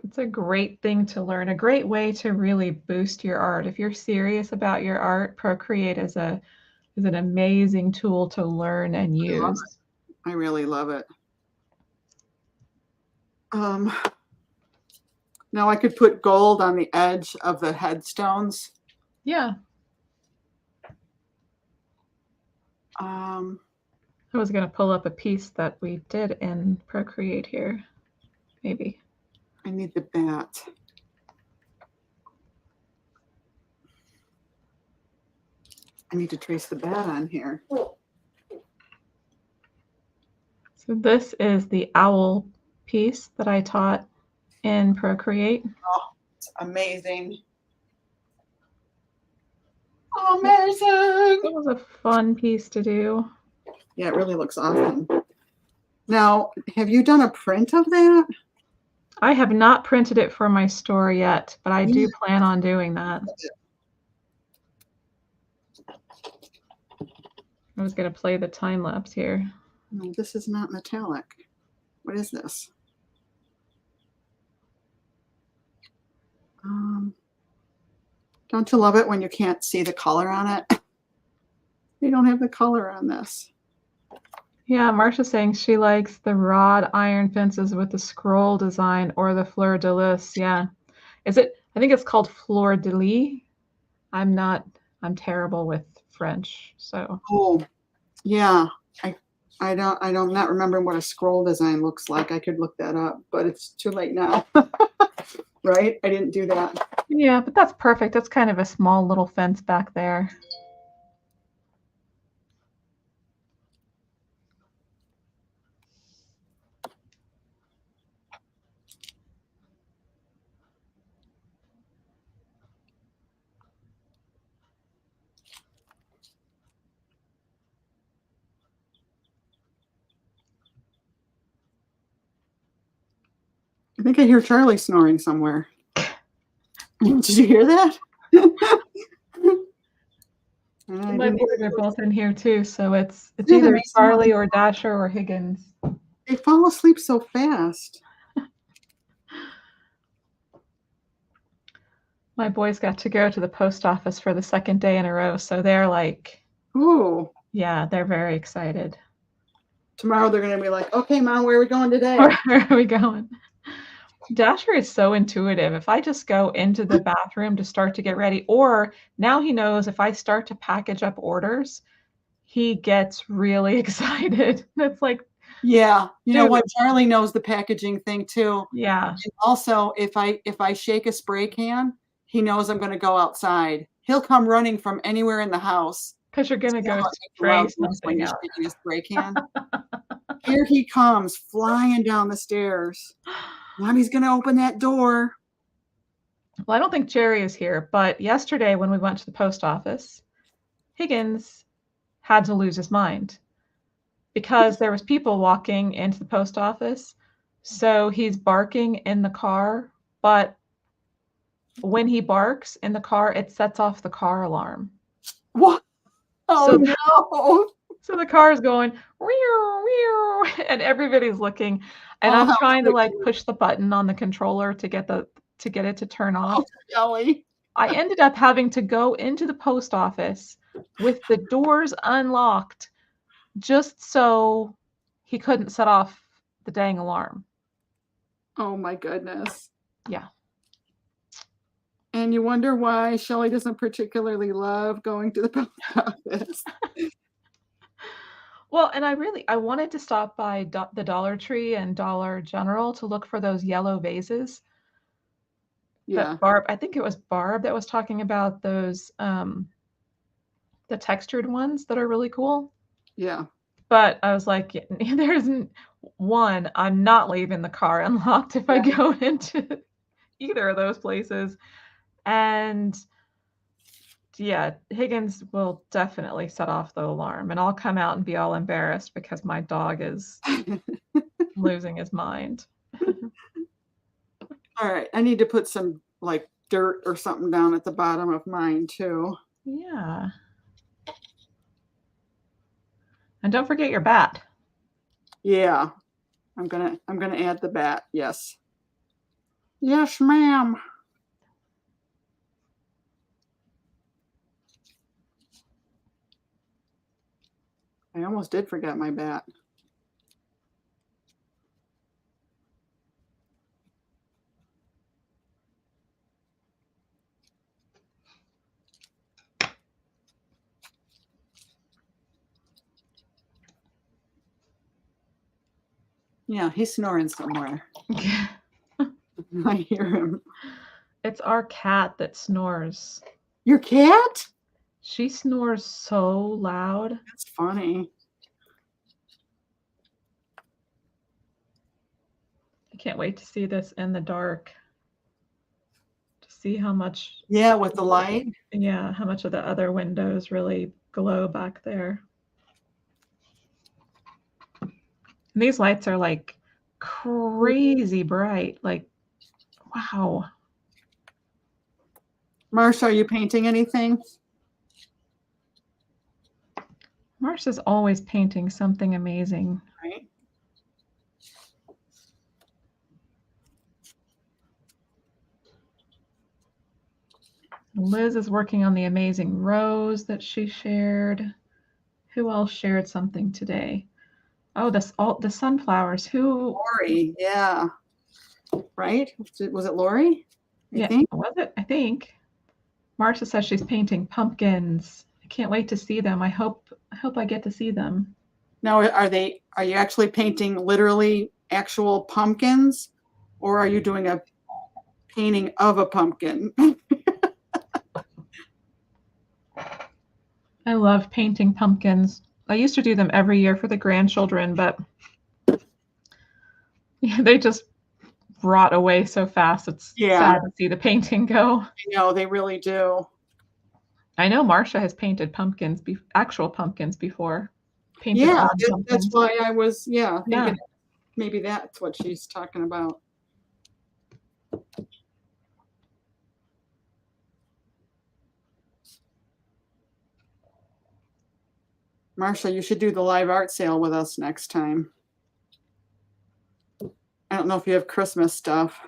It's a great thing to learn, a great way to really boost your art. If you're serious about your art, Procreate is an amazing tool to learn and use. I really love it. Now I could put gold on the edge of the headstones. Yeah. Um, I was going to pull up a piece that we did in Procreate here. Maybe. I need the bat. I need to trace the bat on here. So this is the owl piece that I taught in Procreate. Oh, it's amazing. Amazing. It was a fun piece to do. Yeah, it really looks awesome. Now, have you done a print of that? I have not printed it for my store yet, but I do plan on doing that. I was going to play the time lapse here. No, this is not metallic. What is this? Don't you love it when you can't see the color on it? You don't have the color on this. Yeah, Marsha's saying she likes the wrought iron fences with the scroll design or the fleur de lis. Yeah. Is it? I think it's called fleur de lis. I'm terrible with French, so. Oh, yeah. I'm not remembering what a scroll design looks like. I could look that up, but it's too late now. Right? I didn't do that. Yeah, but that's perfect. That's kind of a small little fence back there. I think I hear Charlie snoring somewhere. Did you hear that? My boys are both in here too, so it's either Charlie or Dasher or Higgins. They fall asleep so fast. My boys got to go to the post office for the second day in a row, so they're like, ooh. Yeah, they're very excited. Tomorrow they're going to be like, okay, Mom, where are we going today? Where are we going? Dasher is so intuitive. If I just go into the bathroom to start to get ready, or now he knows if I start to package up orders, he gets really excited. It's like, yeah, you know what? Charlie knows the packaging thing too. Yeah. And also, if I shake a spray can, he knows I'm going to go outside. He'll come running from anywhere in the house. Because you're going to go spray something when you're out. shaking a spray can. Here he comes, flying down the stairs. Mommy's going to open that door. Well, I don't think Jerry is here, but yesterday when we went to the post office, Higgins had to lose his mind because there was people walking into the post office. So he's barking in the car, but when he barks in the car, it sets off the car alarm. What? Oh, no. So the car is going, and everybody's looking, and I'm trying to like push the button on the controller to get it to turn off. Kelly. I ended up having to go into the post office with the doors unlocked just so he couldn't set off the dang alarm. Oh my goodness. Yeah. And you wonder why Shelley doesn't particularly love going to the post office. Well, and I wanted to stop by the Dollar Tree and Dollar General to look for those yellow vases. Yeah. I think it was Barb that was talking about those, the textured ones that are really cool. Yeah. But I was like, there's one, I'm not leaving the car unlocked if I go into either of those places. And yeah, Higgins will definitely set off the alarm, and I'll come out and be all embarrassed because my dog is losing his mind. All right, I need to put some like dirt or something down at the bottom of mine too. Yeah. And don't forget your bat. Yeah. I'm gonna add the bat. Yes. Yes, ma'am. I almost did forget my bat. Yeah, he's snoring somewhere. I hear him. It's our cat that snores. Your cat? She snores so loud. That's funny. I can't wait to see this in the dark. To see how much, Yeah, with the light. yeah, how much of the other windows really glow back there. And these lights are like crazy bright. Like, wow. Marsha, are you painting anything? Marsha's always painting something amazing. Right. Liz is working on the amazing rose that she shared. Who else shared something today? Oh, the sunflowers. Who? Lori, yeah. Right? Was it Lori? I Yeah, think. was it? I think. Marsha says she's painting pumpkins. I can't wait to see them. I hope I get to see them. Now, are you actually painting literally actual pumpkins, or are you doing a painting of a pumpkin? I love painting pumpkins. I used to do them every year for the grandchildren, but yeah, they just rot away so fast. It's Yeah, sad to see the painting go. I know they really do. I know Marsha has painted pumpkins, actual pumpkins before. Painted Yeah, on that's pumpkins. why I was, Yeah. thinking maybe that's what she's talking about. Marsha, you should do the live art sale with us next time. I don't know if you have Christmas stuff.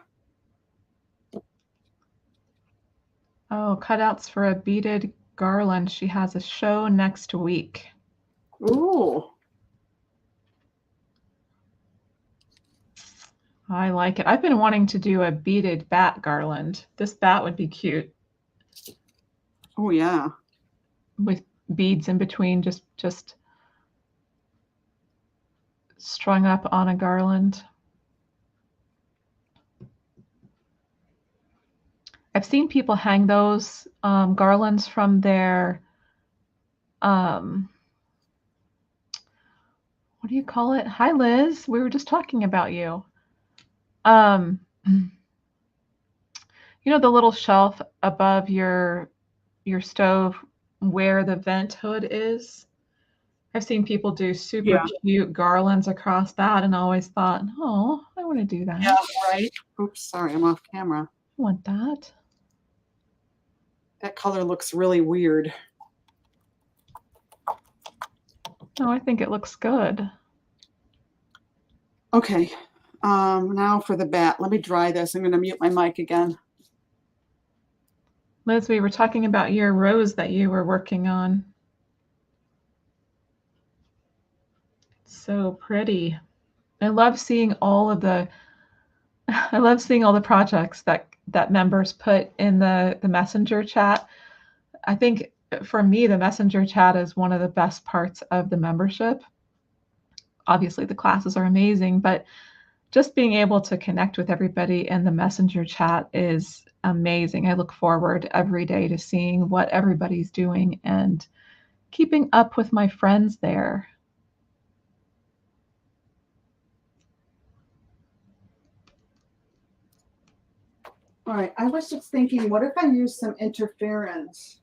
Oh, cutouts for a beaded garland. She has a show next week. Ooh. I like it. I've been wanting to do a beaded bat garland. This bat would be cute. Oh yeah. With beads in between, just strung up on a garland. I've seen people hang those garlands from their, what do you call it? Hi, Liz. We were just talking about you. You know, the little shelf above your stove where the vent hood is? I've seen people do super cute garlands across that and always thought, oh, I want to do that. Yeah, right. Oops, sorry, I'm off camera. I want that. That color looks really weird. No, I think it looks good. Okay, now for the bat. Let me dry this. I'm going to mute my mic again. Liz, we were talking about your rose that you were working on. It's so pretty. I love seeing all the projects that members put in the messenger chat. I think for me, the messenger chat is one of the best parts of the membership. Obviously, the classes are amazing, but just being able to connect with everybody in the messenger chat is amazing. I look forward every day to seeing what everybody's doing and keeping up with my friends there. All right, I was just thinking, what if I use some interference?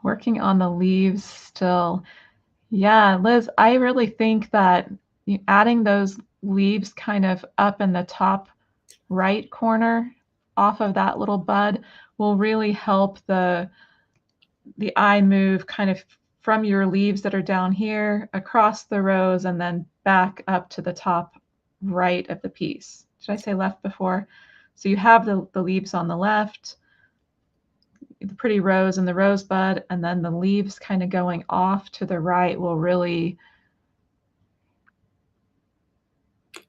Working on the leaves still. Yeah, Liz, I really think that adding those leaves kind of up in the top right corner off of that little bud will really help the eye move kind of from your leaves that are down here across the rows and then back up to the top right of the piece. Did I say left before? So you have the leaves on the left, the pretty rose and the rosebud, and then the leaves kind of going off to the right will really.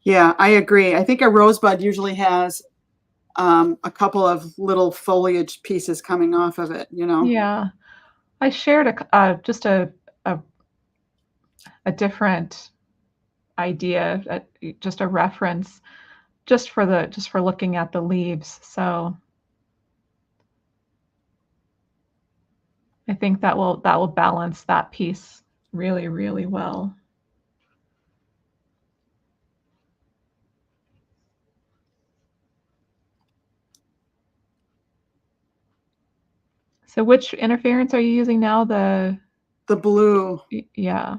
Yeah, I agree. I think a rosebud usually has a couple of little foliage pieces coming off of it, you know? Yeah. I shared just a different idea, just a reference, just for looking at the leaves. So I think that will balance that piece really, really well. So which interference are you using now? The blue. Yeah.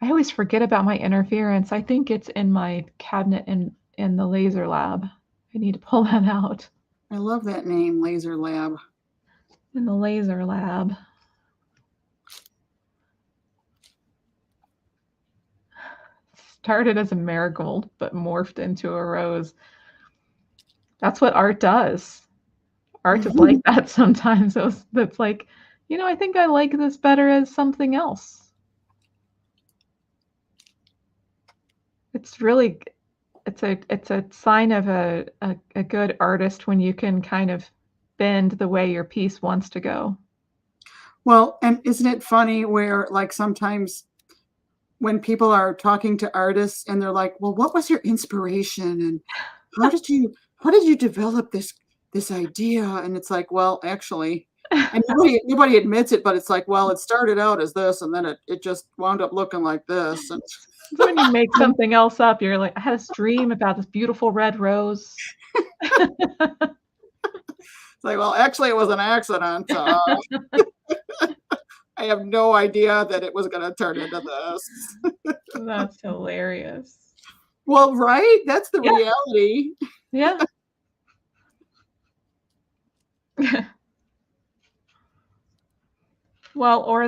I always forget about my interference. I think it's in my cabinet in the laser lab. I need to pull that out. I love that name, Laser Lab. In the laser lab. Started as a marigold, but morphed into a rose. That's what art does. Art is like that sometimes. That's like, I think I like this better as something else. It's really, it's a sign of a good artist when you can kind of bend the way your piece wants to go. Well, and isn't it funny where, like, sometimes when people are talking to artists and they're like, "Well, what was your inspiration and how did you develop this idea?" And it's like, "Well, actually," and nobody admits it, but it's like, "Well, it started out as this, and then it just wound up looking like this." And So when you make something else up, you're like, I had this dream about this beautiful red rose. it's like, "Well, actually, it was an accident. I have no idea that it was gonna turn into this." That's hilarious. Well, right? That's the Yeah, reality. yeah. Well, or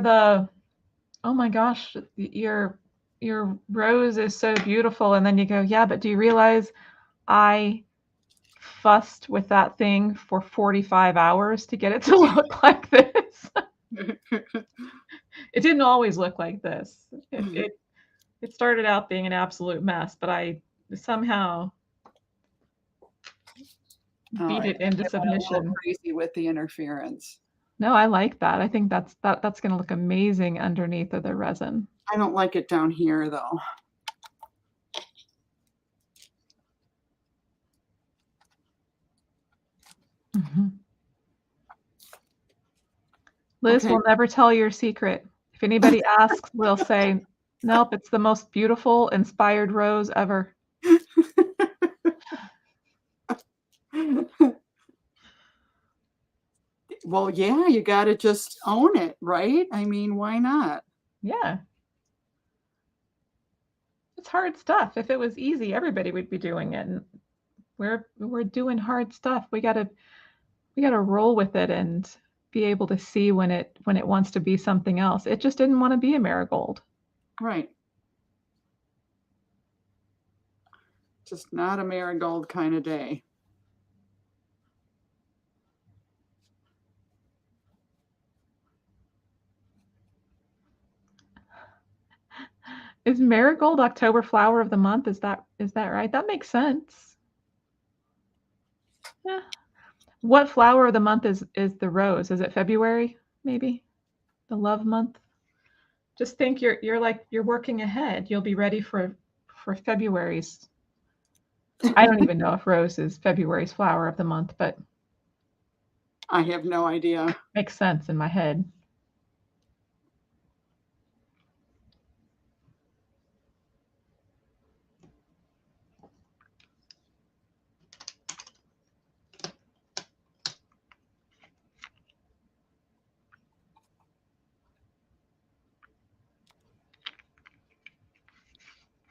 oh my gosh, your rose is so beautiful, and then you go, yeah, but do you realize I fussed with that thing for 45 hours to get it to look like this? It didn't always look like this. It started out being an absolute mess, but I somehow All beat right. it into I went a little submission. crazy with the interference. No, I like that. I think that's gonna look amazing underneath of the resin. I don't like it down here, though. Mhm. Liz Okay. will never tell your secret. If anybody asks, we'll say, "Nope, it's the most beautiful inspired rose ever." Well, yeah, you gotta just own it, right? I mean, why not? Yeah. It's hard stuff. If it was easy, everybody would be doing it, and we're doing hard stuff. We gotta roll with it and be able to see when it wants to be something else. It just didn't wanna be a marigold. Right. Just not a marigold kind of day. Is marigold October flower of the month? Is that right? That makes sense. Yeah. What flower of the month is the rose? Is it February, maybe? The love month? Just think you're working ahead. You'll be ready for February's. I don't even know if rose is February's flower of the month, but I have no idea. makes sense in my head.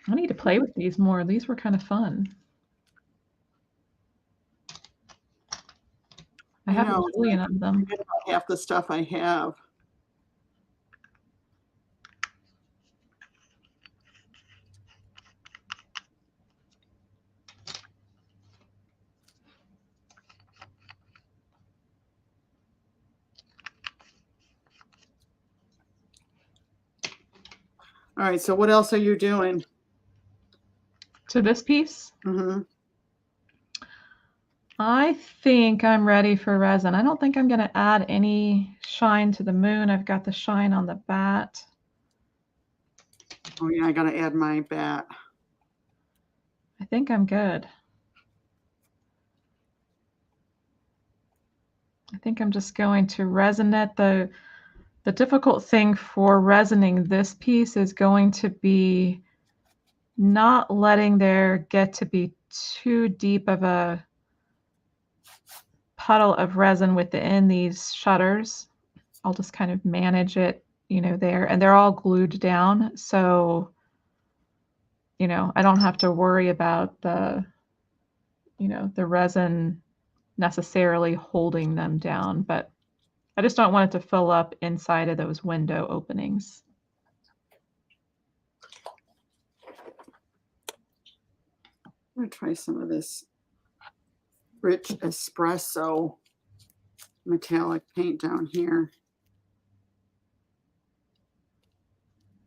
I need to play with these more. These were kind of fun. I I have a know. billion I of them. forget about half the stuff I have. All right. So what else are you doing? To this piece, Hmm. I think I'm ready for resin. I don't think I'm going to add any shine to the moon. I've got the shine on the bat. Oh yeah, I gotta add my bat. I think I'm good. I think I'm just going to resin it. The difficult thing for resining this piece is going to be not letting there get to be too deep of a puddle of resin within these shutters. I'll just kind of manage it, there, and they're all glued down. So, I don't have to worry about the resin necessarily holding them down, but I just don't want it to fill up inside of those window openings. I'm gonna try some of this rich espresso metallic paint down here.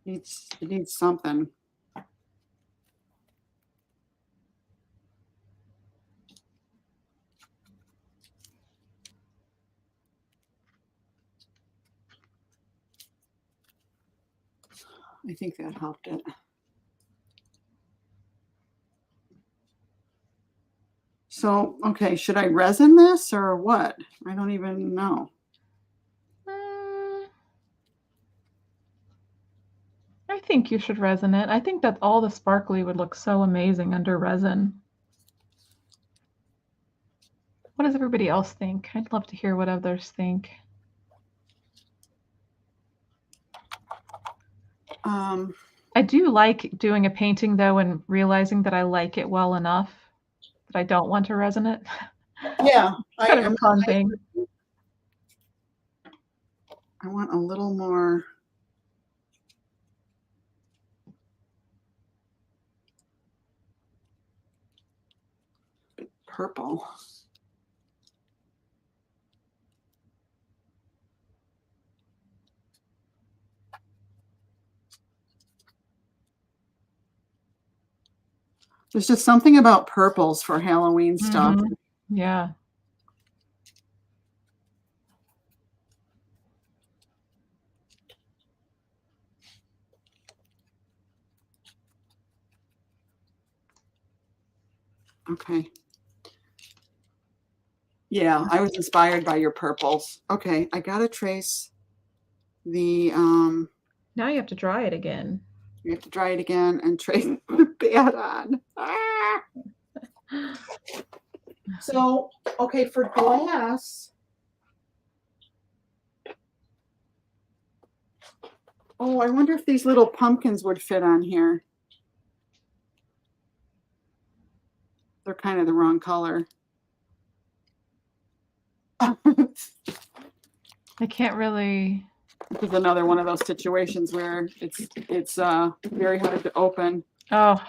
It needs something. I think that helped it. So, okay, should I resin this or what? I don't even know. I think you should resin it. I think that all the sparkly would look so amazing under resin. What does everybody else think? I'd love to hear what others think. I do like doing a painting though and realizing that I like it well enough that I don't want to resin it. Yeah, It's kind of a fun thing. I want a little more. Purple. There's just something about purples for Halloween stuff. Yeah. Okay. Yeah, I was inspired by your purples. Okay, I gotta trace the Now you have to dry it again. you have to dry it again and trace the bat on. Ah! So, okay, for glass. Oh, I wonder if these little pumpkins would fit on here. They're kind of the wrong color. I can't really. This is another one of those situations where it's very hard to open. Oh.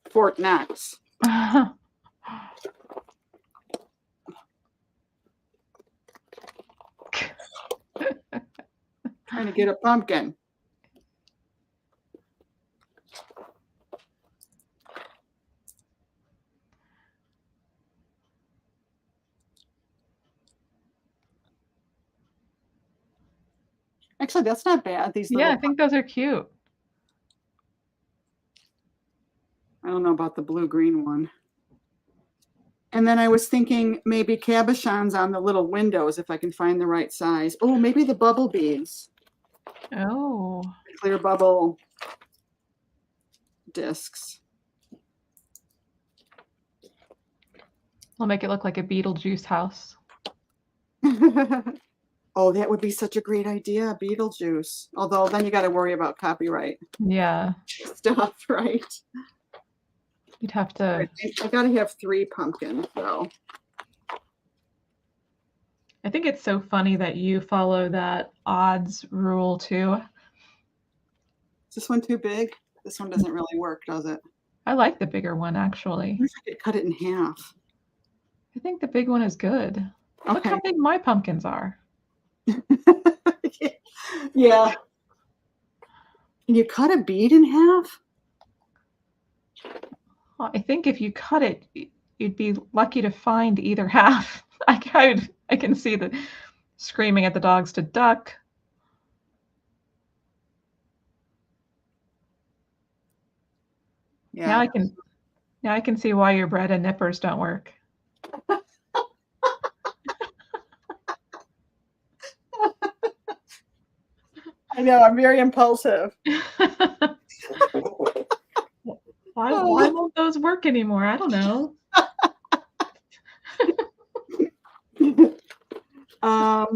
Fort Knox. Trying to get a pumpkin. Actually, that's not bad. These Yeah, I think those are cute. I don't know about the blue-green one. And then I was thinking maybe cabochons on the little windows if I can find the right size. Oh, maybe the bubble beads. Oh. Clear bubble discs. I'll make it look like a Beetlejuice house. Oh, that would be such a great idea, Beetlejuice. Although then you got to worry about copyright. Yeah. Stuff, right? You'd have to. I got to have 3 pumpkins, though. I think it's so funny that you follow that odds rule too. Is this one too big? This one doesn't really work, does it? I like the bigger one, actually. I wish I could cut it in half. I think the big one is good. Okay. Look how big my pumpkins are. Yeah. Can you cut a bead in half? Well, I think if you cut it, you'd be lucky to find either half. I can see the screaming at the dogs to duck. Now Yeah. I can now I can see why your bread and nippers don't work. I know, I'm very impulsive. Why Oh. won't those work anymore? I don't know. All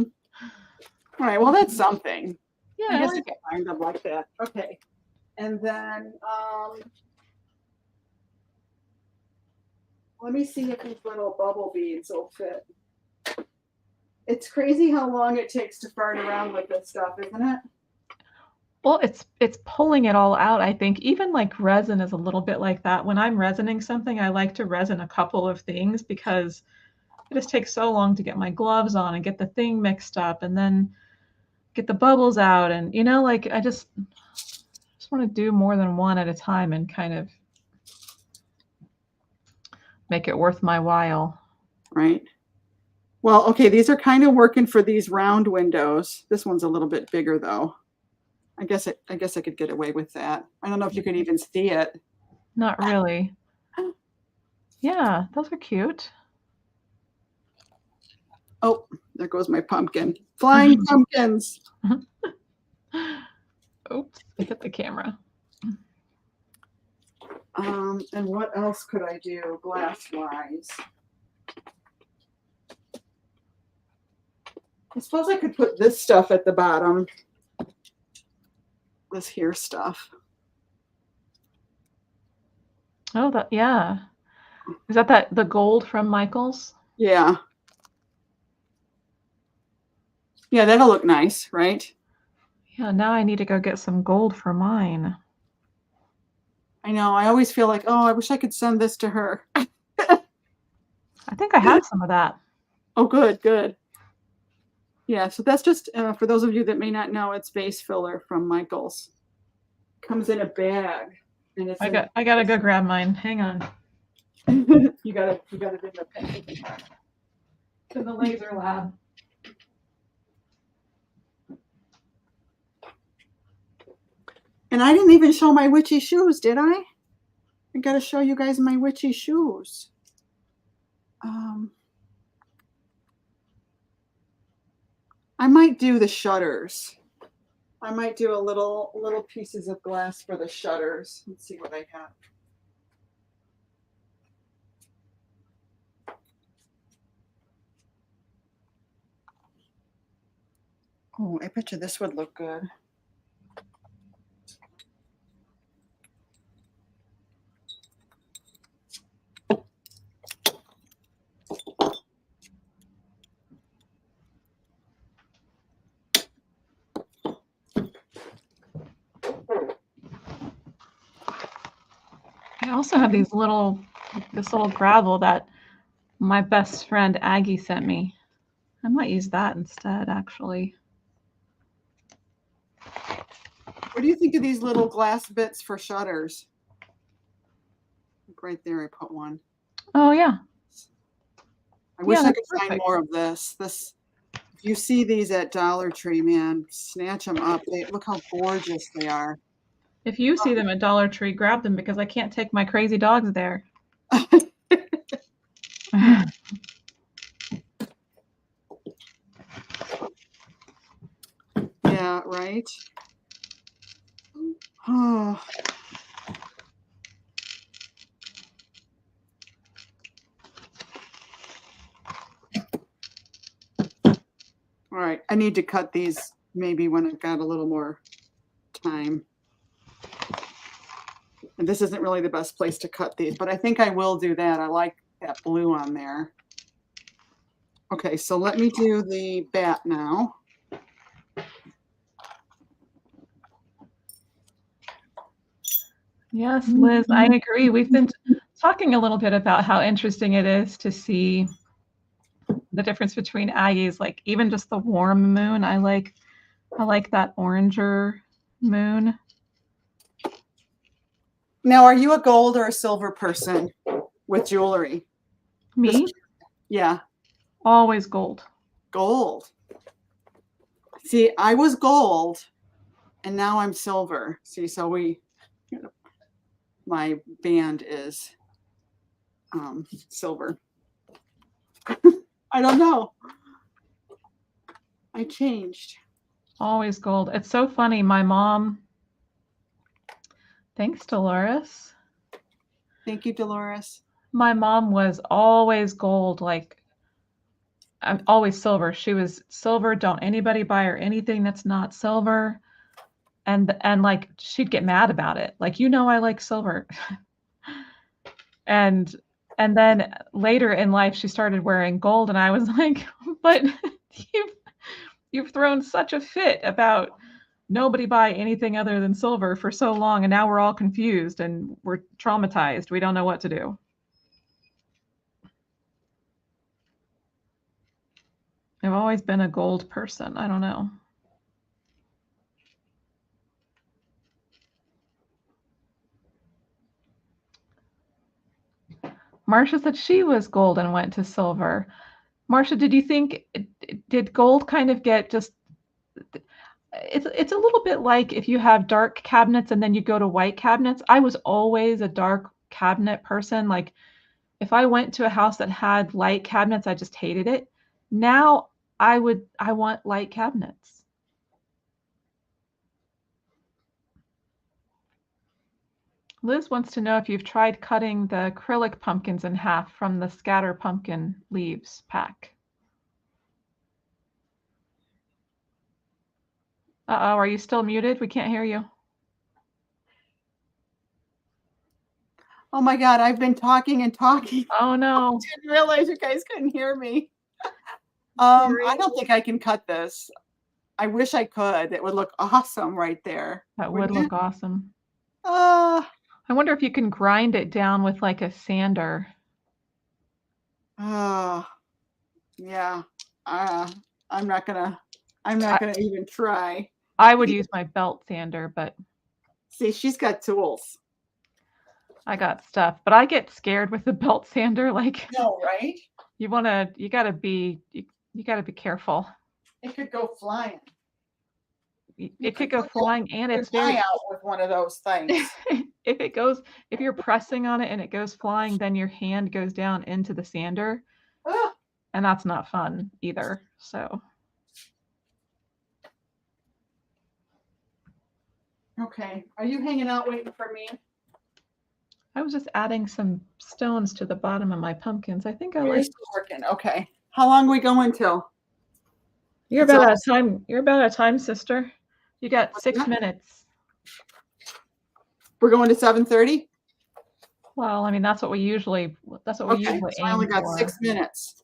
right, well, that's something. I Yeah, guess you can find them like that. Okay. And then let me see if these little bubble beads will fit. It's crazy how long it takes to fart around with this stuff, isn't it? well, it's pulling it all out, I think. Even like resin is a little bit like that. When I'm resining something, I like to resin a couple of things because it just takes so long to get my gloves on and get the thing mixed up and then get the bubbles out. And like I just want to do more than one at a time and kind of make it worth my while. Right. Well, okay, these are kind of working for these round windows. This one's a little bit bigger though. I guess I could get away with that. I don't know if you can even see it. Not really. Yeah, those are cute. Oh, there goes my pumpkin. Flying pumpkins. Oops, I hit the camera. And what else could I do glass-wise? I suppose I could put this stuff at the bottom. This here stuff. Oh, yeah. Is that the gold from Michael's? Yeah. Yeah, that'll look nice, right? Yeah, now I need to go get some gold for mine. I know. I always feel like, oh, I wish I could send this to her. I think I have some of that. Oh, good, good. Yeah, so that's just for those of you that may not know, it's vase filler from Michael's. Comes in a bag, and it's I gotta go grab mine. Hang on. you got it in the package. To the laser lab. And I didn't even show my witchy shoes, did I? I got to show you guys my witchy shoes. I might do the shutters. I might do a little pieces of glass for the shutters. Let's see what I have. Oh, I bet you this would look good. I also have this little gravel that my best friend Aggie sent me. I might use that instead, actually. What do you think of these little glass bits for shutters? Right there, I put one. Oh yeah. I wish I could find more of this. If you see these at Dollar Tree, man, snatch them up. Look how gorgeous they are. If you see them at Dollar Tree, grab them because I can't take my crazy dogs there. Yeah, right. Oh. All right, I need to cut these maybe when I've got a little more time. And this isn't really the best place to cut these, but I think I will do that. I like that blue on there. Okay, so let me do the bat now. Yes, Liz, I agree. We've been talking a little bit about how interesting it is to see the difference between Aggie's, like even just the warm moon. I like that oranger moon. Now, are you a gold or a silver person with jewelry? Me, Just, yeah, always gold. gold. See, I was gold and now I'm silver. See, so my band is silver. I don't know. I changed. Always gold. It's so funny. My mom, thanks, Dolores. Thank you, Dolores. My mom was always gold, like I'm always silver. She was silver. Don't anybody buy her anything that's not silver. And like she'd get mad about it. Like, I like silver. And and then later in life she started wearing gold and I was like, but you've you've thrown such a fit about nobody buy anything other than silver for so long and now we're all confused and we're traumatized. We don't know what to do. I've always been a gold person. I don't know. Marcia said she was gold and went to silver. Marcia, did you think did gold kind of get just it's a little bit like if you have dark cabinets and then you go to white cabinets. I was always a dark cabinet person. Like if I went to a house that had light cabinets, I just hated it. Now I want light cabinets. Liz wants to know if you've tried cutting the acrylic pumpkins in half from the scatter pumpkin leaves pack. Uh-oh, are you still muted? We can't hear you. Oh my God, I've been talking and talking. Oh I no. didn't realize you guys couldn't hear me. Sorry. I don't think I can cut this. I wish I could. It would look awesome right there. That would Wouldn't it? look awesome. Uh, I wonder if you can grind it down with like a sander. uh, yeah. I'm not gonna even try. I would use my belt sander, but See, she's got tools. I got stuff. But I get scared with the belt sander. Like No, right? you gotta be you gotta be careful. It could go flying. It could go flying and it's Fly very out with one of those things. if you're pressing on it and it goes flying, then your hand goes down into the sander, Ah, and that's not fun either. So okay. Are you hanging out waiting for me? I was just adding some stones to the bottom of my pumpkins. I think I You're like still working. Okay. How long are we going till? you're It's about all out of time. You're about out of time, sister. You got 6 that? minutes. We're going to 7:30? Well, I mean that's what we usually Okay, so I aim only got for. 6 minutes.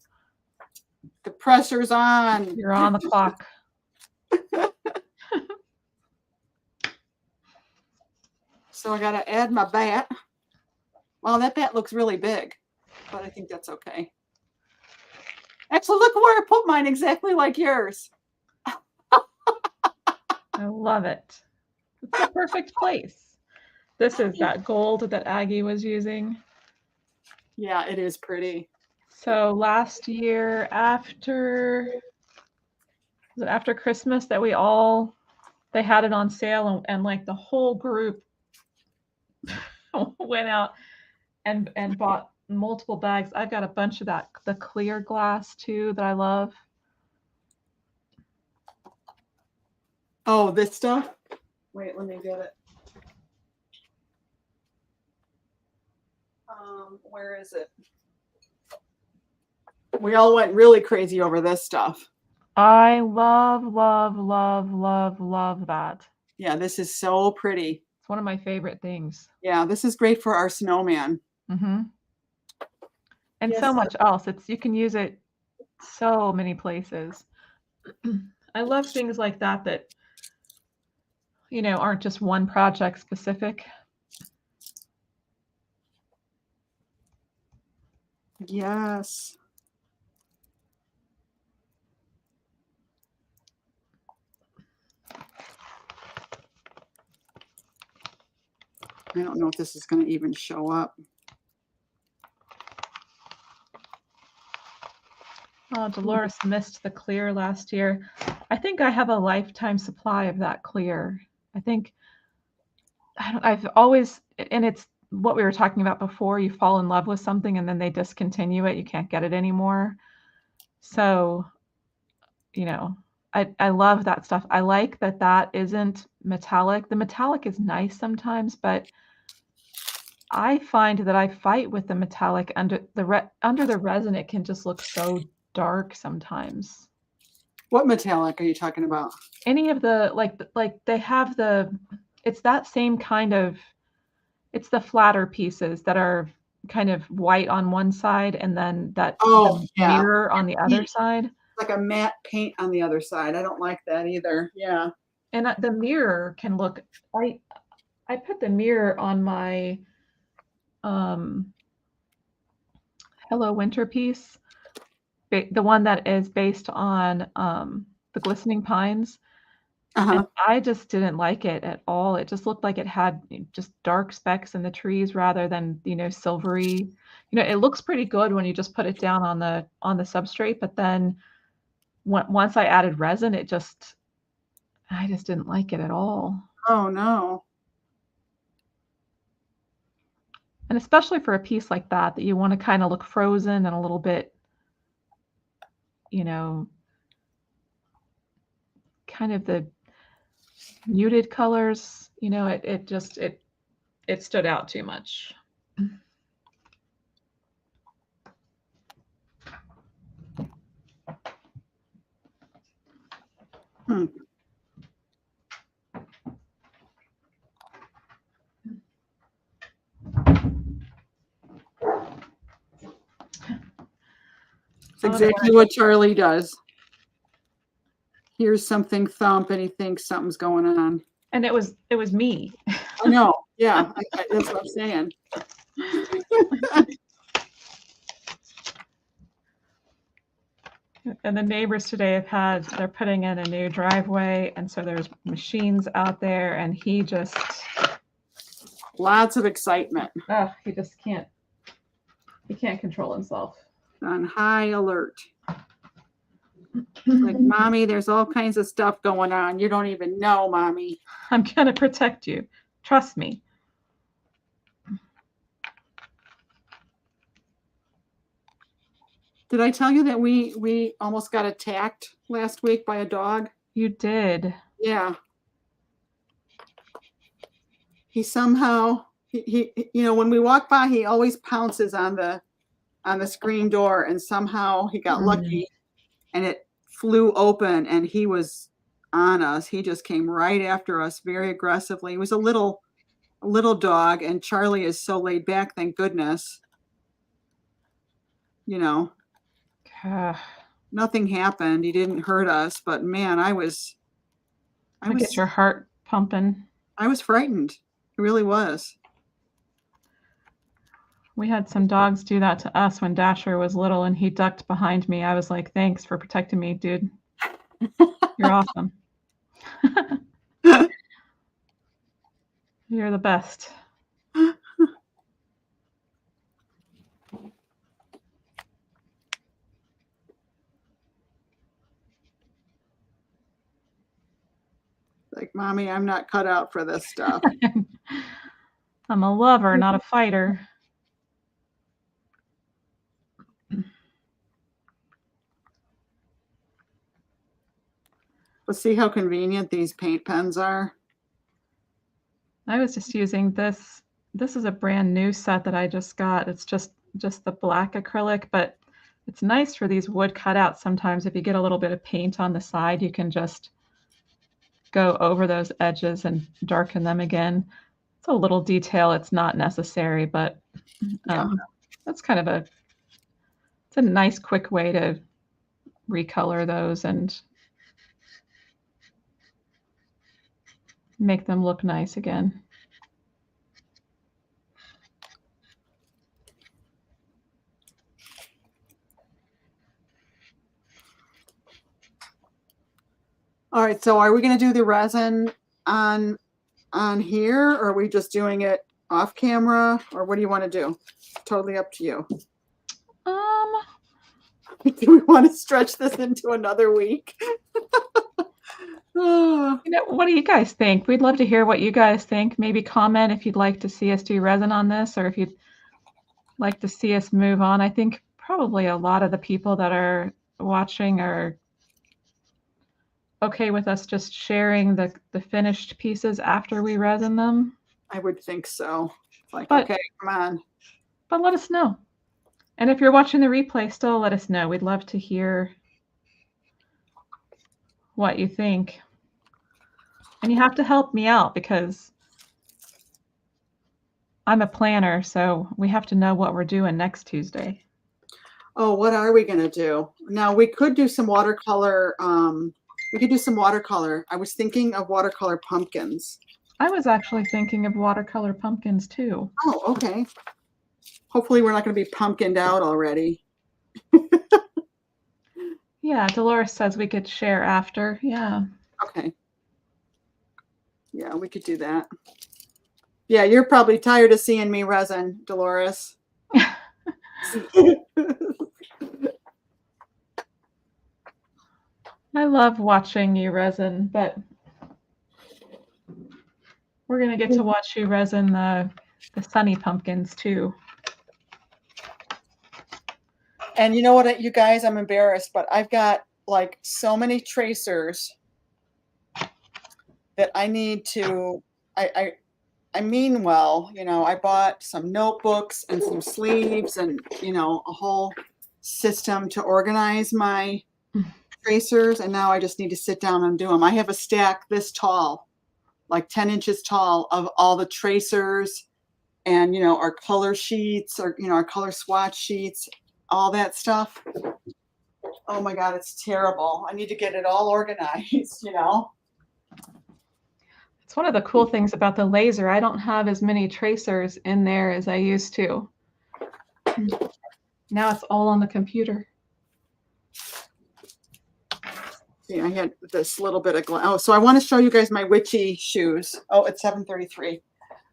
The pressure's on. You're on the clock. So I gotta add my bat. Well, that bat looks really big, but I think that's okay. Actually, look where I put mine, exactly like yours. I love it. It's the perfect place. This is that gold that Aggie was using. Yeah, it is pretty. So last year was it after Christmas that they had it on sale and like the whole group went out and bought multiple bags. I've got a bunch of that, the clear glass too that I love. Oh, this stuff? Wait, let me get it. Where is it? We all went really crazy over this stuff. I love, love, love, love, love that. Yeah, this is so pretty. It's one of my favorite things. Yeah, this is great for our snowman. Mm-hmm. And Yes. so much else. You can use it so many places. I love things like that aren't just one project specific. Yes. I don't know if this is going to even show up. Oh, Dolores missed the clear last year. I think I have a lifetime supply of that clear. I think I've always, and it's what we were talking about before. You fall in love with something and then they discontinue it. You can't get it anymore. So, you know, I love that stuff. I like that that isn't metallic. The metallic is nice sometimes, but I find that I fight with the metallic under the resin. It can just look so dark sometimes. What metallic are you talking about? Any of the like they have it's that same kind of, it's the flatter pieces that are kind of white on one side and then that Oh, yeah. mirror on the other side. Like a matte paint on the other side. I don't like that either. Yeah. And the mirror can look, I put the mirror on my Hello Winter piece, the one that is based on the glistening pines. And I just didn't like it at all. It just looked like it had just dark specks in the trees rather than, silvery. It looks pretty good when you just put it down on the substrate, but then once I added resin, I just didn't like it at all. Oh no. And especially for a piece like that you want to kind of look frozen and a little bit, kind of the muted colors, it stood out too much. It's exactly what Charlie does. Hears something thump and he thinks something's going on. And it was me. I know. Yeah, that's what I'm saying. And the neighbors today they're putting in a new driveway, and so there's machines out there, and he just lots of excitement. He just can't control himself. On high alert. Like, Mommy, there's all kinds of stuff going on. You don't even know, Mommy. I'm gonna protect you. Trust me. Did I tell you that we almost got attacked last week by a dog? You did. Yeah. He somehow he when we walk by, he always pounces on the screen door, and somehow he got lucky and it flew open and he was on us. He just came right after us very aggressively. He was a little dog, and Charlie is so laid back, thank goodness. Nothing happened. He didn't hurt us, but man, I get your heart pumping. I was frightened. It really was. We had some dogs do that to us when Dasher was little, and he ducked behind me. I was like, thanks for protecting me, dude. You're awesome. You're the best. Like, Mommy, I'm not cut out for this stuff. I'm a lover, not a fighter. Let's see how convenient these paint pens are. I was just using this. This is a brand new set that I just got. It's just the black acrylic, but it's nice for these wood cutouts. Sometimes if you get a little bit of paint on the side, you can just go over those edges and darken them again. It's a little detail. It's not necessary, but that's kind of it's a nice quick way to recolor those and make them look nice again. All right, so are we going to do the resin on here, or are we just doing it off camera, or what do you want to do? Totally up to you. Do we want to stretch this into another week? You know, what do you guys think? We'd love to hear what you guys think. Maybe comment if you'd like to see us do resin on this, or if you'd like to see us move on. I think probably a lot of the people that are watching are okay with us just sharing the finished pieces after we resin them. I would think so. Like, But, okay, come on. but let us know. And if you're watching the replay, still let us know. We'd love to hear what you think. And you have to help me out because I'm a planner, so we have to know what we're doing next Tuesday. Oh, what are we going to do? Now, we could do some watercolor. We could do some watercolor. I was thinking of watercolor pumpkins. I was actually thinking of watercolor pumpkins too. Oh, okay. Hopefully we're not going to be pumpkined out already. Yeah, Dolores says we could share after. Yeah. Okay. Yeah, we could do that. Yeah, you're probably tired of seeing me resin, Dolores. I love watching you resin, but we're going to get to watch you resin the sunny pumpkins too. And you know what, you guys, I'm embarrassed, but I've got like so many tracers that I need to, I mean, well, you know, I bought some notebooks and some sleeves and, you know, a whole system to organize my tracers. And now I just need to sit down and do them. I have a stack this tall, like 10 inches tall, of all the tracers and, you know, our color sheets, or, you know, our color swatch sheets, all that stuff. Oh my God, it's terrible. I need to get it all organized, you know. It's one of the cool things about the laser. I don't have as many tracers in there as I used to. Now it's all on the computer. See, I had this little bit of oh, so I want to show you guys my witchy shoes. Oh, it's 7:33.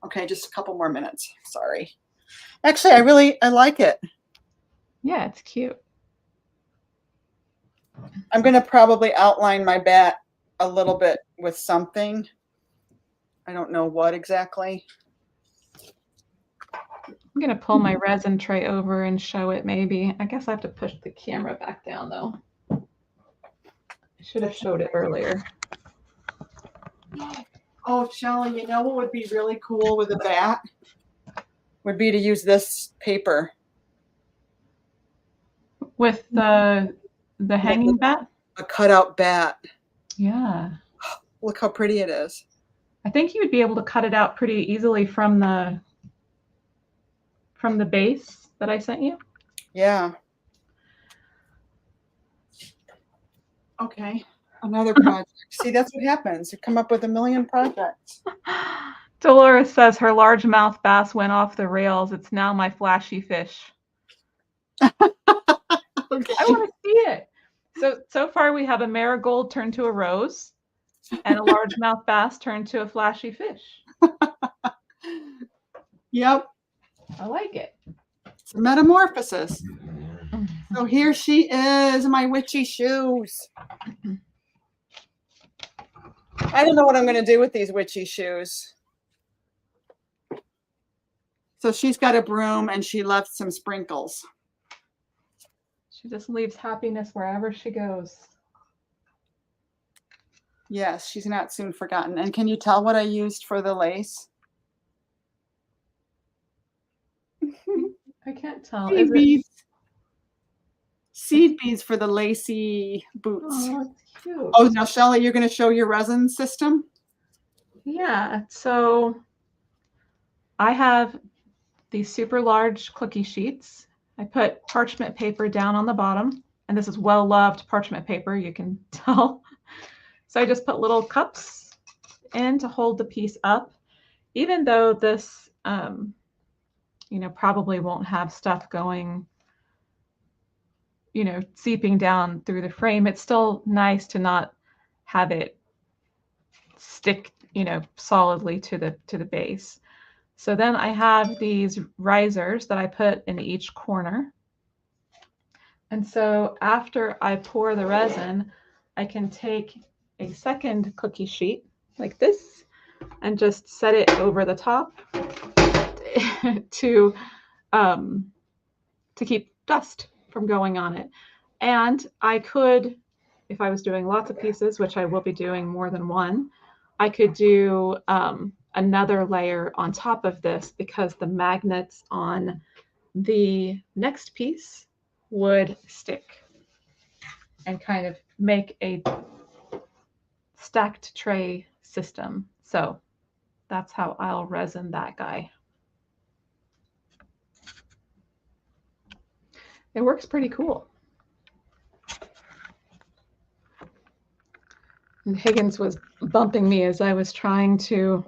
Okay, just a couple more minutes. Sorry. Actually, I like it. Yeah, it's cute. I'm going to probably outline my bat a little bit with something. I don't know what exactly. I'm going to pull my resin tray over and show it maybe. I guess I have to push the camera back down though. I should have showed it earlier. Oh, Shelley, you know what would be really cool with a bat? Would be to use this paper. With the hanging bat? A cutout bat. Yeah. Look how pretty it is. I think you would be able to cut it out pretty easily from the base that I sent you. Yeah. Okay. Another project. See, that's what happens. You come up with a million projects. Dolores says her largemouth bass went off the rails. It's now my flashy fish. Okay. I want to see it. So far we have a marigold turned to a rose and a largemouth bass turned to a flashy fish. Yep. I like it. It's a metamorphosis. So here she is, my witchy shoes. I don't know what I'm going to do with these witchy shoes. So she's got a broom and she left some sprinkles. She just leaves happiness wherever she goes. Yes, she's not soon forgotten. And can you tell what I used for the lace? I can't tell. Seed beads. Seed beads for the lacy boots. Oh, that's cute. Oh, now Shelley, you're going to show your resin system? Yeah, so I have these super large cookie sheets. I put parchment paper down on the bottom, and this is well-loved parchment paper, you can tell. So I just put little cups in to hold the piece up. Even though this, you know, probably won't have stuff going, you know, seeping down through the frame, it's still nice to not have it stick, you know, solidly to the base. So then I have these risers that I put in each corner. And so after I pour the resin, I can take a second cookie sheet like this and just set it over the top to keep dust from going on it. And I could, if I was doing lots of pieces, which I will be doing more than one, I could do another layer on top of this because the magnets on the next piece would stick and kind of make a stacked tray system. So that's how I'll resin that guy. It works pretty cool. And Higgins was bumping me as I was trying to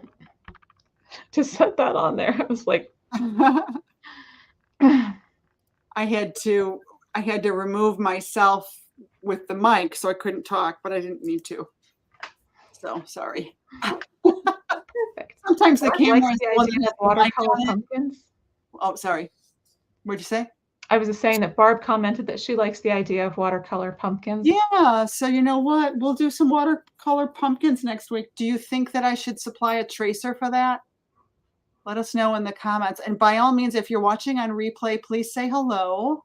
set that on there. I was like, I had to remove myself with the mic so I couldn't talk, but I didn't need to. So sorry. perfect. Sometimes the Barb camera likes is the the one idea that of has the mic watercolor on it. pumpkins. Oh, sorry. What'd you say? I was just saying that Barb commented that she likes the idea of watercolor pumpkins. Yeah, so you know what? We'll do some watercolor pumpkins next week. Do you think that I should supply a tracer for that? Let us know in the comments. And by all means, if you're watching on replay, please say hello.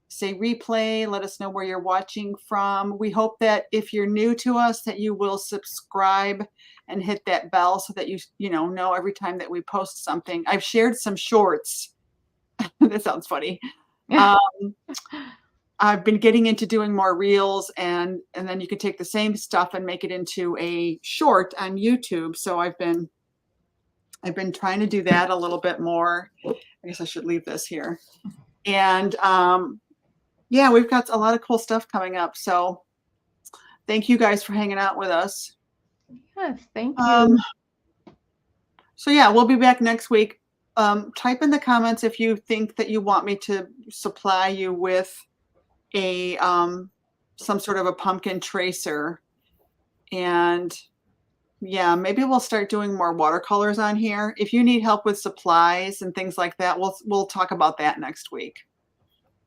Say replay. Let us know where you're watching from. We hope that if you're new to us, that you will subscribe and hit that bell so that you know every time that we post something. I've shared some shorts. That sounds funny. I've been getting into doing more reels, and then you can take the same stuff and make it into a short on YouTube. So I've been trying to do that a little bit more. I guess I should leave this here. And yeah, we've got a lot of cool stuff coming up. So thank you guys for hanging out with us. Yes, thank you. So yeah, we'll be back next week. Type in the comments if you think that you want me to supply you with a some sort of a pumpkin tracer. And yeah, maybe we'll start doing more watercolors on here. If you need help with supplies and things like that, we'll talk about that next week.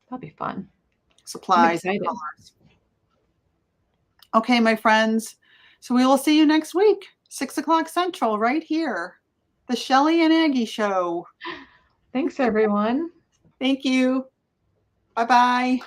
That'll be fun. Supplies and colors. Okay, my friends. So we will see you next week, 6 o'clock Central, right here. The Shelly and Aggie Show. Thanks, everyone. Thank you. Bye-bye.